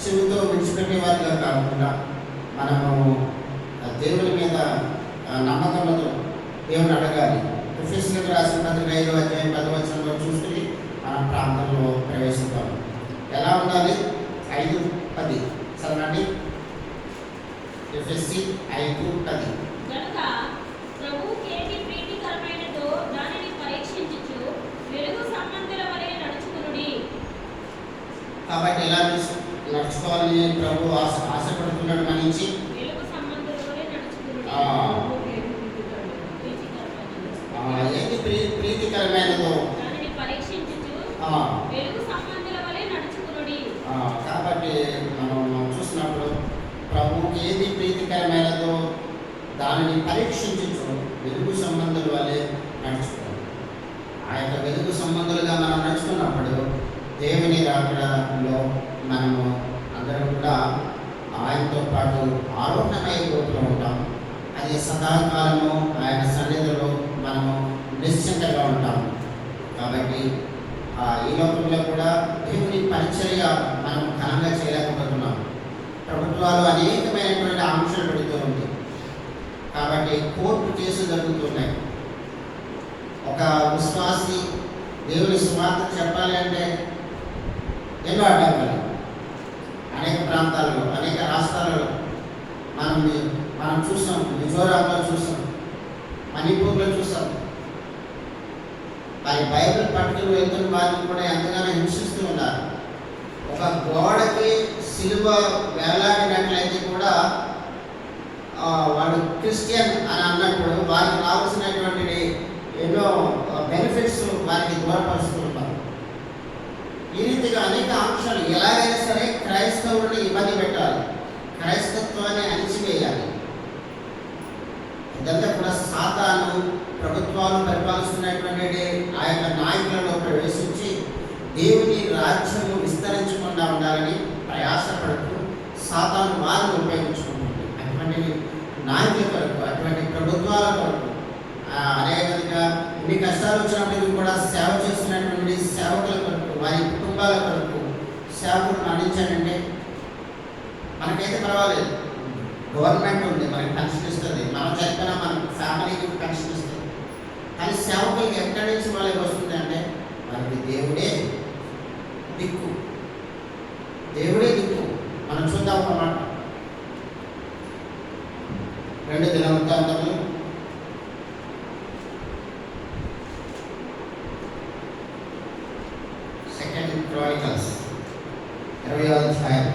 చెవితో విడిచిపెట్టేవారిగా కాకుండా మనము దేవుని మీద నమ్మకంతో దేవుని అడగాలి. ఎఫెసీయులకు రాసిన పత్రిక 5వ అధ్యాయం 10వ వచనంలో చూసుకుని మనం ప్రాంతంలో ప్రవేశిస్తాం. ఎలా ఉండాలి? 5:10 చదవండి. ఎఫెసీ 5:10. కనుక ప్రభువుకి ఏది ప్రీతికరమైనదో దానిని పరీక్షించుచు వెలుగు సంబంధుల వలె నడుచుకునుడి. కాబట్టి ఎలా నడుచుకోవాలని ప్రభు ఆశపడుతున్నాడు మన నుంచి. వెలుగు సంబంధుల వలె నడుచుకునుడి. ఏది ప్రీతికరమైనదో దానిని పరీక్షించుచు వెలుగు సంబంధుల వలె నడుచుకునుడి. కాబట్టి మనం చూసినప్పుడు ప్రభువుకి ఏది ప్రీతికరమైనదో దానిని పరీక్షించు వెలుగు సంబంధుల వలె నడుచుకోవాలి. ఆ యొక్క వెలుగు సంబంధులుగా మనం నడుచుకున్నప్పుడు దేవుని రాకడలో మనము అందరం కూడా ఆయనతో పాటు ఆరోహణమైపోతూ ఉంటాం. అది సదాకాలము ఆయన సన్నిధిలో మనము నిశ్చింతగా ఉంటాం. కాబట్టి ఈ లోకంలో కూడా దేవుని పరిచర్య మనం ఘనంగా చేయలేకపోతున్నాం. ప్రభుత్వాలు అనేకమైనటువంటి ఆంక్షలు పెడుతూ ఉంది. కాబట్టి కోర్టు కేసులు జరుగుతున్నాయి. ఒక విశ్వాసి దేవుని సువార్త చెప్పాలి అంటే ఎన్నో అడ్డంకులు అనేక ప్రాంతాల్లో, అనేక రాష్ట్రాలలో మనం చూసాం. మిజోరాంలో చూసాం, మణిపూర్లో చూసాం. మరి బైబిల్ పట్టుకుని వెళ్తున్న వారిని కూడా ఎంతగానో హింసిస్తూ ఉన్నారు. ఒక గోడకి సిలువ వేలాడినట్లయితే కూడా వాడు క్రిస్టియన్ అని అన్నప్పుడు వారికి రావాల్సినటువంటి ఎన్నో బెనిఫిట్స్ వారికి దూరపరుస్తూ ఉంటారు. ఈ రీతిగా అనేక అంశాలు ఎలాగైనా సరే క్రైస్తవుడిని ఇబ్బంది పెట్టాలి, క్రైస్తత్వాన్ని అణిచివేయాలి. ఇదంతా కూడా సాతాను ప్రభుత్వాలు పరిపాలిస్తున్నటువంటి ఆ యొక్క నాయకులలో ప్రవేశించి దేవుని రాజ్యము విస్తరించకుండా ఉండాలని ప్రయాసపడుతూ సాతాను వారిని ఉపయోగించుకుంటుంది. అటువంటి నాయకుల కొరకు, అటువంటి ప్రభుత్వాల కొరకు అదేవిధంగా ఇన్ని కష్టాలు వచ్చినప్పటికీ కూడా సేవ చేస్తున్నటువంటి సేవకుల కొరకు, వారి కుటుంబాల కొరకు సేవకులను అందించాలంటే మనకైతే పర్వాలేదు. గవర్నమెంట్ ఉంది, మనకి పెన్షన్ ఇస్తుంది, మనం చనిపోయినా మన ఫ్యామిలీకి పెన్షన్ ఇస్తుంది. కానీ సేవకులకి ఎక్కడి నుంచి వాళ్ళకి వస్తుంది అంటే వారికి దేవుడే దిక్కు, దేవుడే దిక్కు. మనం చూద్దాం ఒక మాట. 2 దినవృత్తాంతములు 2 Chronicles 20వ అధ్యాయం.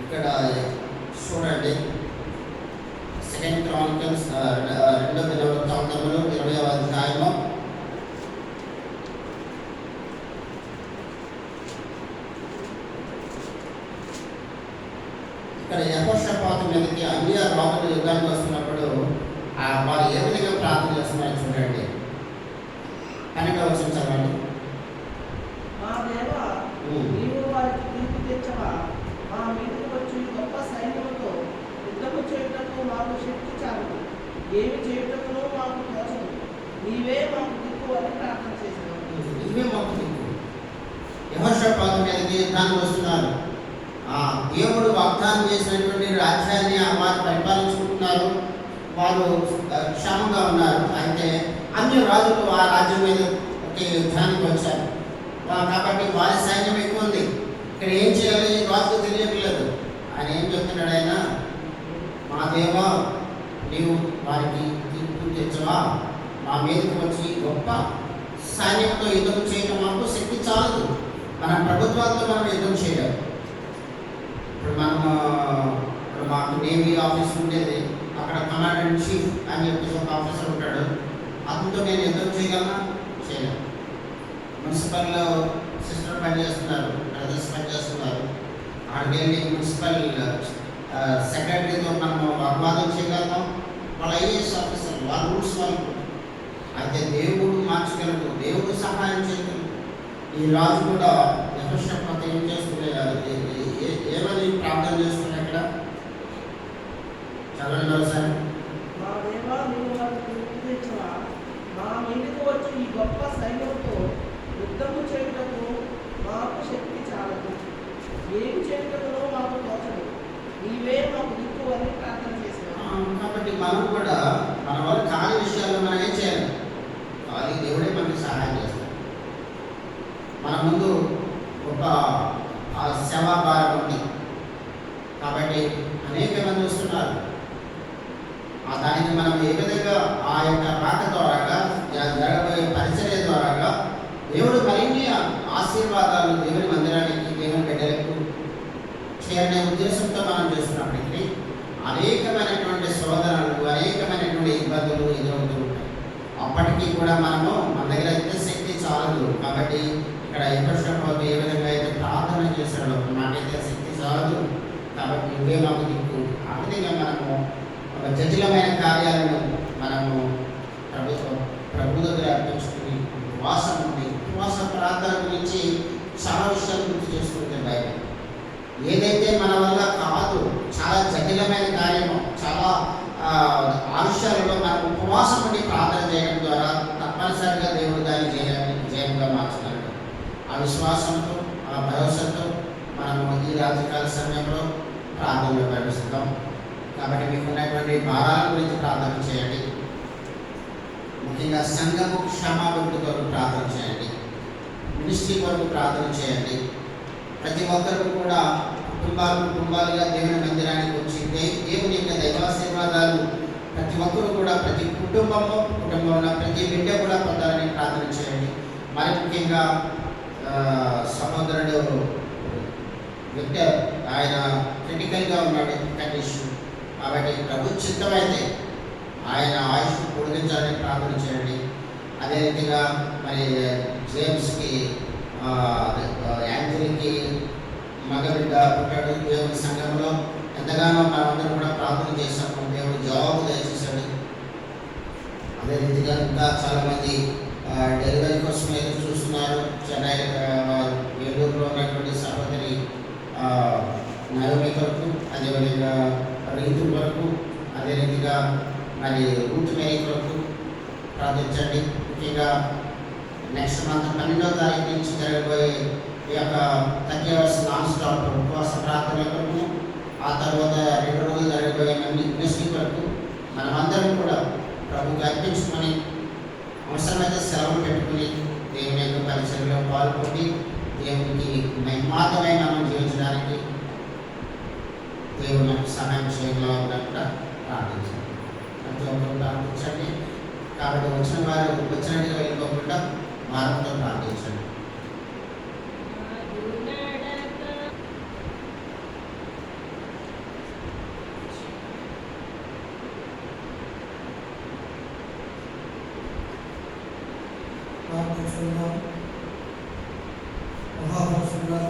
ఇక్కడ చూడండి, 2 Chronicles 2వ దినవృత్తాంతములు 20వ అధ్యాయము ఇక్కడ యెహోషాపాతు మీదకి అన్య రాజులు యుద్ధానికి వస్తున్నప్పుడు వారు ఏ విధంగా ప్రార్థన చేస్తున్నారో చూడండి. 12వ వచనం చదవండి. మా దేవా, నీవు వారికి తీర్పు తెచ్చవా? మా మీదకి వచ్చి గొప్ప సైన్యముతో యుద్ధము చేయుటకు మాకు శక్తి చాలదు, ఏమి చేయుటకునో మాకు తోచదు. నీవే మాకు దిక్కు అని ప్రార్థన చేశాను. నీవే మాకు దిక్కు. యెహోషాపాతు మీదకి యుద్ధానికి వస్తున్నారు. దేవుడు వాగ్దానం చేసినటువంటి రాజ్యాన్ని వారు పరిపాలించుకుంటున్నారు. వారు క్షేమంగా ఉన్నారు. అయితే అన్య రాజులు ఆ రాజ్యం మీద యుద్ధానికి వచ్చారు. కాబట్టి వారి సైన్యం ఎక్కువ ఉంది. ఇక్కడ ఏం చేయాలి రాజుకు తెలియట్లేదు. ఆయన ఏం చెప్తున్నాడు? ఆయన, మా దేవా, నీవు వారికి తీర్పు తెచ్చవా? మా మీదకి వచ్చి గొప్ప సైన్యంతో యుద్ధం చేయడం మాకు శక్తి చాలదు. మన ప్రభుత్వాలతో మనం యుద్ధం చేయలేము. ఇప్పుడు మాకు నేవీ ఆఫీస్ ఉండేది. అక్కడ కమాండర్ ఇన్ చీఫ్ అని చెప్పేసి ఒక ఆఫీసర్ ఉంటాడు. అతనితో నేను యుద్ధం చేయగలనా? చేయలేను. మున్సిపల్ సిస్టర్ పనిచేస్తున్నారు, బ్రదర్స్ పనిచేస్తున్నారు. అక్కడికి వెళ్ళి మున్సిపల్ సెక్రటరీతో మనం వాగ్వాదం చేయగలుగుతాం. వాళ్ళ ఐఏఎస్ ఆఫీసర్, వాళ్ళ రూల్స్ వాళ్ళు. అయితే దేవుడు మార్చగలడు, దేవుడు సహాయం చేయగలడు. ఈ రాజు కూడా యెహోషాపాతు ఏం చేస్తున్నాడు? ఏమని ప్రార్థన చేస్తున్నాడు? ఇక్కడ చదవండి ఒకసారి. మా దేవా, నీవు వారికి తీర్పు తెచ్చవా? మా మీదకి వచ్చి ఈ గొప్ప సైన్యంతో యుద్ధము చేయుటకు మాకు శక్తి చాలదు, ఏమి చేయుటకునో మాకు తోచదు. నీవే మాకు దిక్కు అని ప్రార్థన చేశాను. కాబట్టి మనం కూడా మన వల్ల కాని విషయాల్లో మనం ఏం చేయాలి? అది దేవుడే మనకి సహాయం చేస్తాడు. మన ముందు ఒక సేవా భారం ఉంది. కాబట్టి అనేక మంది వస్తున్నారు. దానికి మనం ఏ విధంగా ఆ యొక్క రాక ద్వారాగా, జరగబోయే పరిచర్య ద్వారాగా దేవుడు మరిన్ని ఆశీర్వాదాలు దేవుని మందిరానికి, దేవుని బిడ్డలకు చేరనే ఉద్దేశంతో మనం చేస్తున్నప్పటికీ అనేకమైనటువంటి శోధనలు, అనేకమైనటువంటి ఇబ్బందులు ఎదురవుతూ ఉంటాయి. అప్పటికీ కూడా మనము మన దగ్గర అయితే శక్తి చాలదు. కాబట్టి ఇక్కడ యెహోషాపాతు ఏ విధంగా అయితే ప్రార్థన ప్రార్థన చేశాడు, నాకైతే శక్తి చాలదు కాబట్టి నువ్వే మాకు దిక్కు. ఆ విధంగా మనము ఒక జటిలమైన కార్యాలను మనము ప్రభు దగ్గర అర్పించుకుని ఉపవాసం ఉండి, ఉపవాస ప్రార్థన గురించి చాలా విషయాలు గుర్తు చేసుకుంటే బైబిల్ ఏదైతే మన వల్ల కాదు, చాలా జటిలమైన కార్యము, చాలా ఆ విషయాలలో మనం ఉపవాసం ఉండి ప్రార్థన చేయడం ద్వారా తప్పనిసరిగా దేవుడు దాన్ని జయంగా మార్చుతాడు. ఆ విశ్వాసంతో, ఆ భరోసాతో మనము ఈ రాత్రికాల సమయంలో ప్రార్థనలో ప్రవేశిద్దాం. కాబట్టి మీకున్నటువంటి భారాల గురించి ప్రార్థన చేయండి. ముఖ్యంగా సంఘము క్షమాభివృద్ధి కొరకు ప్రార్థన చేయండి, మినిస్ట్రీ కొరకు ప్రార్థన చేయండి. ప్రతి ఒక్కరు కూడా కుటుంబాలుగా దేవుని మందిరానికి వచ్చి దేవుని యొక్క దైవాశీర్వాదాలు ప్రతి ఒక్కరు కూడా, ప్రతి కుటుంబంలో ఉన్న ప్రతి బిడ్డ కూడా పొందాలని ప్రార్థన చేయండి. మరి ముఖ్యంగా సహోదరుడు విక్టర్, ఆయన క్రిటికల్గా ఉన్నాడు కండిషన్. కాబట్టి ప్రభు చిత్తమైతే ఆయన ఆయుష్ పొడిగించాలని ప్రార్థన చేయండి. అదే రీతిగా మరి జేమ్స్కి, యాంజలీకి మగబిడ్డ పుట్టాడు. దేవుని సంఘంలో ఎంతగానో మనమందరం కూడా ప్రార్థన చేశాము, దేవుడు జవాబు దయచేశాడు. అదే రీతిగా ఇంకా చాలామంది డెలివరీ కోసం ఎదురు చూస్తున్నారు. చెన్నై ఏలూరులో ఉన్నటువంటి సహోదరి నయోమి కొరకు, అదేవిధంగా రీతు కొరకు, అదే రీతిగా మరి రూట్ మేరీ కొరకు ప్రార్థించండి. ముఖ్యంగా నెక్స్ట్ మంత్ 12వ తారీఖు నుంచి జరగబోయే ఈ యొక్క 30 hours నాన్ స్టాప్ ఉపవాస ప్రార్థన కొరకు, ఆ తర్వాత 2 రోజులు జరగబోయే మినిస్ట్రీ కొరకు మనమందరం కూడా ప్రభుకి అర్పించుకొని అవసరమైతే సెలవులు పెట్టుకుని దేవుని యొక్క పరిచర్యలో పాల్గొని దేవునికి మహిమాతమై మనం జీవించడానికి దేవుడు మనకు సహాయం చేయగలగా కూడా ప్రార్థించండి. ప్రతి ఒక్కరు ప్రార్థించండి. కాబట్టి వచ్చిన వారు వచ్చినట్టుగా వెళ్ళిపోకుండా వారంతో ప్రార్థించండి. ప్రార్థిస్తున్నాం. మహాపరుషుడా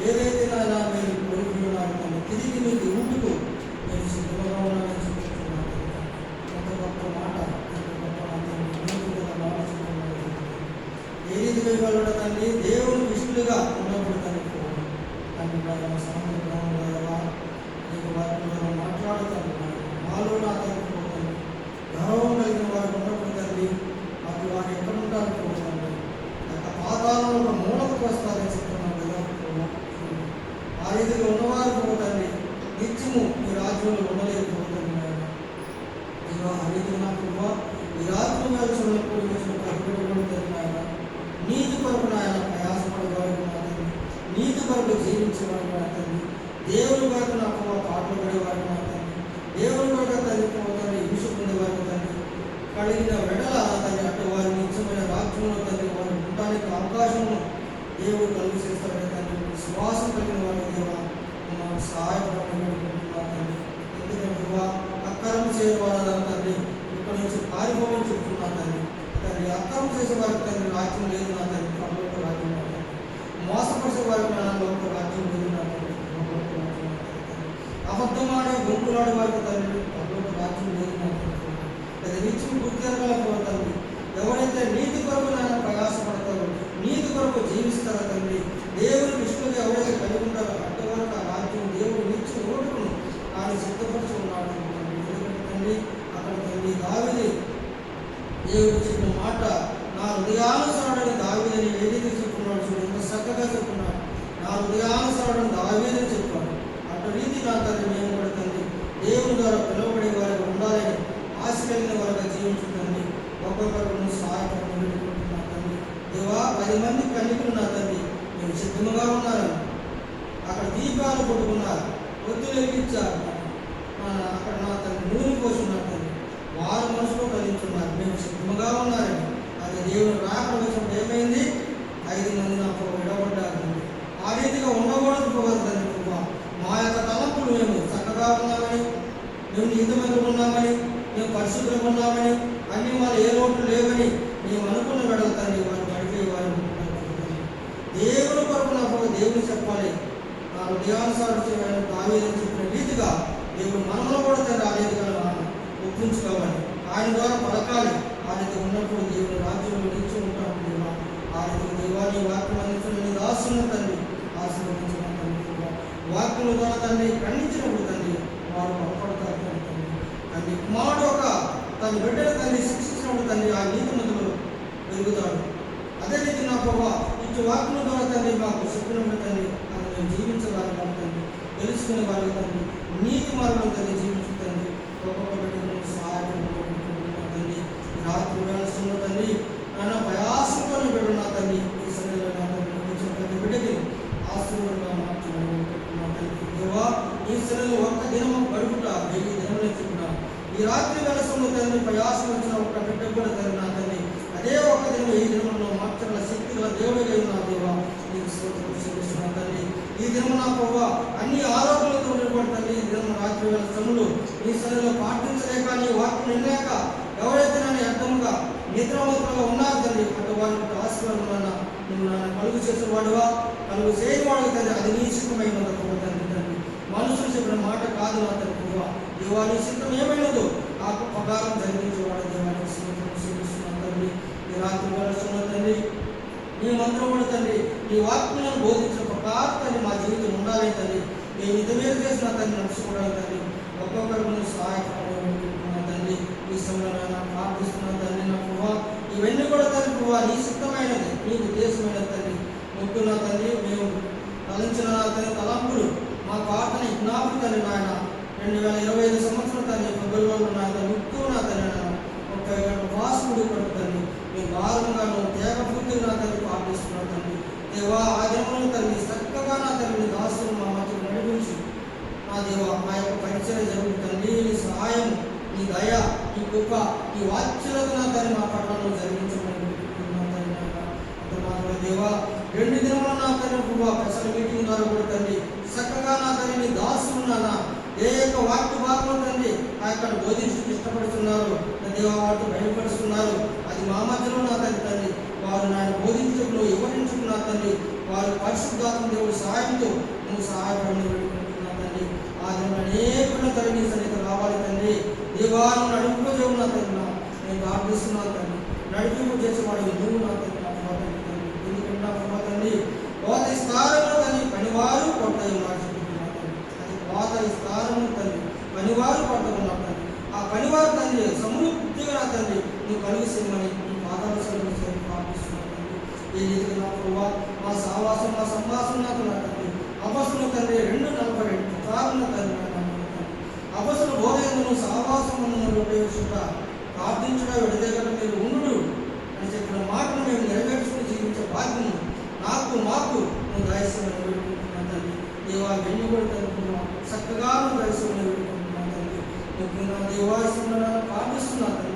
ఏదైతే నాయన మీరు కోరుకున్నారు తిరిగి మీకు ఊటుకు నేను సిద్ధంగా ఉన్నానని చెప్తున్నాను. ఎంత గొప్ప మాట, ఎంత గొప్ప మాట. ఏ రీతిగా ఇవ్వాలంటే తండ్రి దేవునికి ఇష్టలుగా ఉన్నప్పుడు తండ్రి సమగ్రంగా నీకు వాటిలో మాట్లాడుతాను. మాలో నా తండ్రి పోతాను గౌరవం కలిగిన వారు ఉన్నప్పుడు తండ్రి అటు వారు ఎక్కడ ఉంటారు పోతాను. పాతాలను ఒక మూలకు వస్తారని చెప్తున్నాను కదా. ఆ రీతిగా ఉన్నవారు పోతండి నిత్యము ఈ రాజ్యంలో ఉండలేకపోతున్నాను. ఆ రీతిగా నా కృప ఈ రాజ్యం చూడప్పుడు జరిగినాయన నీతి కొరకు నాయన ప్రయాసపడేవాడు మాత్రమే, నీతి కొరకు జీవించేవాడు మాత్రమే, దేవుని కొరకు నాకు పాటలు పడేవాడు మాత్రమే, దేవుని కొరకు తల్లిపోతాన్ని హింసుకునేవాడు తండ్రి కలిగిన వెడల తల్లి అటు వారి నిత్యమైన రాజ్యంలో తండ్రి వారు ఉండడానికి అవకాశము దేవుడు కలుగు చేస్తాడు తండ్రి. విశ్వాసం కలిగిన వారి దేవ సహాయపడమని మోసం చేసే వారికి తండ్రి రాజ్యం లేదు నా తండ్రి, పరలోక రాజ్యం నా తండ్రి. మోసపరిచే వారికి నా లోక రాజ్యం లేదు నా తండ్రి, పరలోక రాజ్యం నా తండ్రి. అబద్ధమాడే గొంతులాడే వారికి తండ్రి పరలోక రాజ్యం లేదు నా తండ్రి. అది నిత్యం గుర్తిరగల తండ్రి. ఎవరైతే నీతి కొరకు నాయన ప్రయాసపడతారో, నీతి కొరకు జీవిస్తారో తండ్రి, దేవుని విష్ణువుగా ఎవరైతే కలిగి ఉంటారో అడ్డవరకు ఆ రాజ్యం దేవుడు నిత్యం ఓటుకును ఆయన సిద్ధపరిచి ఉన్నాడు తండ్రి. ఎందుకంటే తండ్రి అక్కడ తండ్రి దావీదు దేవుడు చెప్పిన మాట నా హృదయానుసరుడని దావీదుని ఏ రీతి చెప్పుకున్నాడు చూడు, ఎంత చక్కగా చెప్పుకున్నాడు. నా హృదయానుసరుడని దావీదుని చెప్పాడు. అటు రీతి నా తండ్రి మేము కూడా తండ్రి దేవుని ద్వారా పిలువబడే వారికి ఉండాలని ఆశ కలిగిన వారిగా జీవించుతుంది. ఒక్కొక్కరు సహాయపడి నా తండ్రి. దేవా 10 మంది కన్యకులు నా తండ్రి మేము సిద్ధముగా ఉన్నారని అక్కడ దీపాలు కొట్టుకున్నారు, ఒత్తులు వెలిగించారు. అక్కడ నా తండ్రి నూనె పోసి ఉన్నారు తండ్రి. వారు మనసులో కలిగించున్నారు, మేము సిద్ధముగా ఉన్నారని. అది దేవుని రాకడ వచ్చినప్పుడు ఏమైంది? 5 మంది నాకు విడబడ్డారు తండ్రి. ఆ రీతిగా ఉండకూడదు పోవాలి తండ్రి. మా యొక్క తలంపులు మేము చక్కగా ఉన్నామని, మేము నీతిమంతులు ఉన్నామని, మేము పరిశుద్ధులు ఉన్నామని, అన్ని వాళ్ళు ఏ లోటు లేవని మేము అనుకున్న వెడలు తండ్రి వారు పడిపోయి వారు దేవుని కొరకు నాకు దేవుని చెప్పాలి. నా హృదయానుసారం దావీదు చెప్పిన రీతిగా దేవుడు మనలో కూడా తండ్రి ఆ రీతిగా ఒప్పించుకోవాలి, ఆయన ద్వారా పలకాలి. ఆ రీతి ఉన్నప్పుడు దేవుని రాజ్యంలో నిలిచి ఉంటాం దేవా. ఆ రీతి దేవాన్ని వాక్యం అందించిన దాసున్న తండ్రి ఆశీర్వదించిన తండ్రి. వాక్యం ద్వారా తండ్రి ఖండించినప్పుడు తండ్రి వారు బలపడతారు తండ్రి. తండ్రి కుమారుడు ఒక తన బిడ్డను తండ్రి శిక్షించినప్పుడు తండ్రి ఆ నీతిమంతులు పెరుగుతాడు. అదే రీతి నా ప్రభావ ఇటు వాక్యం ద్వారా తండ్రి మాకు చెప్పినప్పుడు తండ్రి అది మేము జీవించగలం తండ్రి, తెలుసుకునే వాళ్ళు తండ్రి, నీతి మార్గం తండ్రి జీవించుతండి. ఒక్కొక్క బిడ్డను సహాయపడుతున్న తండ్రి. ఈ రాత్రి వేళ తండ్రి నాన్న ప్రయాసంతో బిడ్డ తండ్రి ఈ సమయంలో నా తండ్రి ప్రతి బిడ్డకి ఆశీర్వాదంగా మార్చుకుంటున్నా తండ్రి. దేవా ఈ సమయంలో ఒక్క దినం గడుపుట 1000 దినములు చెప్పుకున్నాం. ఈ రాత్రి వేళ తండ్రి ప్రయాసం వచ్చిన ఒక్క బిడ్డ కూడా తండ్రి నా తండ్రి అదే ఒక్క దినం ఈ దినంలో మార్చగల శక్తి గల దేవుడిగా నా దేవా నీకు స్తోత్రం తండ్రి. ఈ దినం నా ప్రభావ అన్ని ఆరోగ్యాలతో ఉన్నటువంటి తండ్రి ఈ దినం రాత్రి వేళ సమయంలో నీ సన్నిధిలో పాటించలేక నీ వాక్యం వినలేక ఎవరైతే నన్ను అర్థముగా నిద్రమతులుగా ఉన్నారు తండ్రి అటు వారికి ఆశీర్వాదం నువ్వు నన్ను కలుగు చేసేవాడువా, కలుగు చేయవాడు తండ్రి. అది నీ సిద్ధమైన తండ్రి తండ్రి మనుషులు చెప్పిన మాట కాదు నా తండ్రి. దేవా నీ సిద్ధం ఏమైనదో ఆ ప్రకారం జరిగించేవాడు దేవానికి శ్రీకృష్ణ తండ్రి. ఈ రాత్రి వేళ తండ్రి మేమందరం కూడా తండ్రి నీ వాక్యాలను బోధించిన ప్రకారం తండ్రి మా జీవితం ఉండాలి తండ్రి. మేము ఇతమేలు చేసిన తండ్రి నడుచుకోవడానికి తండ్రి ఒక్కొక్కరికి సహాయపడాలనుకుంటున్నా తండ్రి. ఈ సమయంలో ప్రార్థిస్తున్నా తండ్రి నా ప్రభావ ఇవన్నీ కూడా తండ్రి ప్రభావ నీ సిద్ధమైనది, నీ ఉద్దేశమైనది తండ్రి. ముఖ్యంగా తండ్రి మేము తలంచిన తండ్రి తలంపులు మా ప్రార్థన జ్ఞాపకం తండ్రి నాయన 2025 సంవత్సరం తండ్రి ఫిబ్రవరిలో నా తండ్రి ముఖ్యం నా తండ్రి 30 గంటల వాసుడు కొడుకు తండ్రి మేము భారంగా నువ్వు తేగపూర్తిగా నా తండ్రి ప్రార్థిస్తున్నావు తండ్రి. దేవా ఆ దినంలో తండ్రి చక్కగా నా తండ్రి దాసులు మా మధ్య నడిపించి నా దేవా మా యొక్క పరిచయం జరుగుతుంది. నీ సహాయం, నీ దయ, నీ కృప, నీ వాత్సల్యత నా తండ్రి మా పట్ల నువ్వు జరిగించమని దేవా 2 దినముల నా తండ్రి స్పెషల్ మీటింగ్ ద్వారా కూడా తండ్రి చక్కగా నా తండ్రి నీ దాసులు నాన్న ఏ యొక్క వాక్య భాగంలో తండ్రి ఆ యొక్క బోధించుకు ఇష్టపడుతున్నారు దేవా వాటితో బయటపడుతున్నారు. అది మా మధ్యలో నా తండ్రి వారు నాయన బోధించుకును వివరించుకున్నా తండ్రి వారు పరిశుద్ధాత్మ దేవుడి సహాయంతో నువ్వు సహాయపడని పెట్టుకుంటున్నా తండ్రి. ఆ దిన అనేకుల తండ్రి సన్నిధి రావాలి తండ్రి. దేవాను నడిపింపజేవు నా తండ్రి నేను ప్రార్థిస్తున్నాను తండ్రి. నడిపింపు చేసేవాడు నువ్వు నా తండ్రి ఎందుకంటే నా ప్రభా తండ్రి కోత స్థానంలో తండ్రి పనివారు కొట్టాయి మార్చుకుంటున్నా తండ్రి. అది కోత స్థానము తండ్రి పనివారు కొట్టకున్నా తండ్రి. ఆ పనివారు తండ్రి సమృద్ధిగా నా తండ్రి నువ్వు కలిగిస్తామని నీ పాదాల సన్నిధిలో ప్రార్థిస్తున్నాను తండ్రి. ఏ రీతిగా నా ప్రభా మా సావాసం మా సంభాషణ నాకు నా తండ్రి అపస్సుల తండ్రి 2:42 ప్రకారం తండ్రి అపస్సుల బోధయందును సావాసమును ఉపయోగించుట ప్రార్థించుట విడదగట మీరు ఉండు అని చెప్పిన మాటను మేము నెరవేర్చుకుని జీవించే బాధ్యము నాకు మాకు నువ్వు దయచేయమని వేడుకుంటున్నాను తండ్రి. దేవా వెన్ను కూడా తండ్రి చక్కగా నువ్వు దయచేయమని వేడుకుంటున్నాను తండ్రి. ముఖ్యంగా దేవాలయంలో ప్రార్థిస్తున్నాను తండ్రి.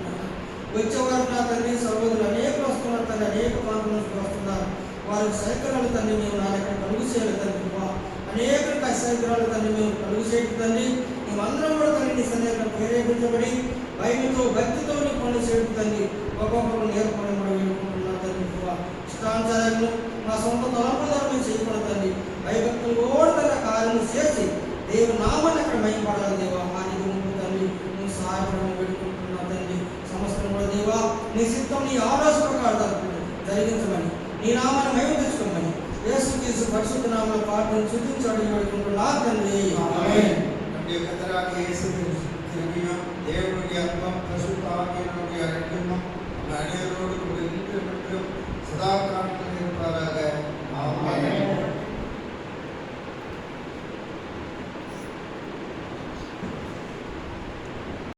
వచ్చేవారు నా తండ్రి సహోదరులు అనేకలు వస్తున్నారు తండ్రి, అనేక ప్రాంతం నుంచి వస్తున్నారు. వారికి సైకిళ్ళు తండ్రి మేము నా దగ్గర కలుగు చేయాలి తండ్రి. అనేక సైకిళ్ళు తండ్రి మేము కలుగు చేయడం తండ్రి. మేమందరం కూడా తండ్రి నీ సన్నిధిలో ప్రేరేపించబడి భయంతో భక్తితో నీ పనులు చేయడం తండ్రి ఒక్కొక్కరు నేర్పడం కూడా సొంత తలంపుల మేము చేయకూడదు తండ్రి. భయభక్తులు కూడా తన కార్యం చేసి దేవుని నామాన్ని అక్కడ మైపడాలి దేవా. మా నీకు ముందు తండ్రి నువ్వు సహాయపడమని పెట్టుకుంటున్నావు తండ్రి. సమస్తం కూడా దేవా నీ సిద్ధం నీ ఆలోచన ప్రకారం జరిగించమని నీ నామాన్ని మహిమ తెచ్చుకోమని యేసుక్రీస్తు పరిశుద్ధ నామములో ప్రార్థన స్తుతించబడి వేడుకుంటున్నా తండ్రి. ఆమేన్. நம்முடைய கர்த்தராகிய இயேசு கிறிஸ்துவின் தேவனுடைய அன்பும் பரிசுத்த ஆவியானவருடைய ஐக்கியமும் நம் அனைவரோடும் கூட இன்று மற்றும் சதா காலங்களில் இருப்பாராக.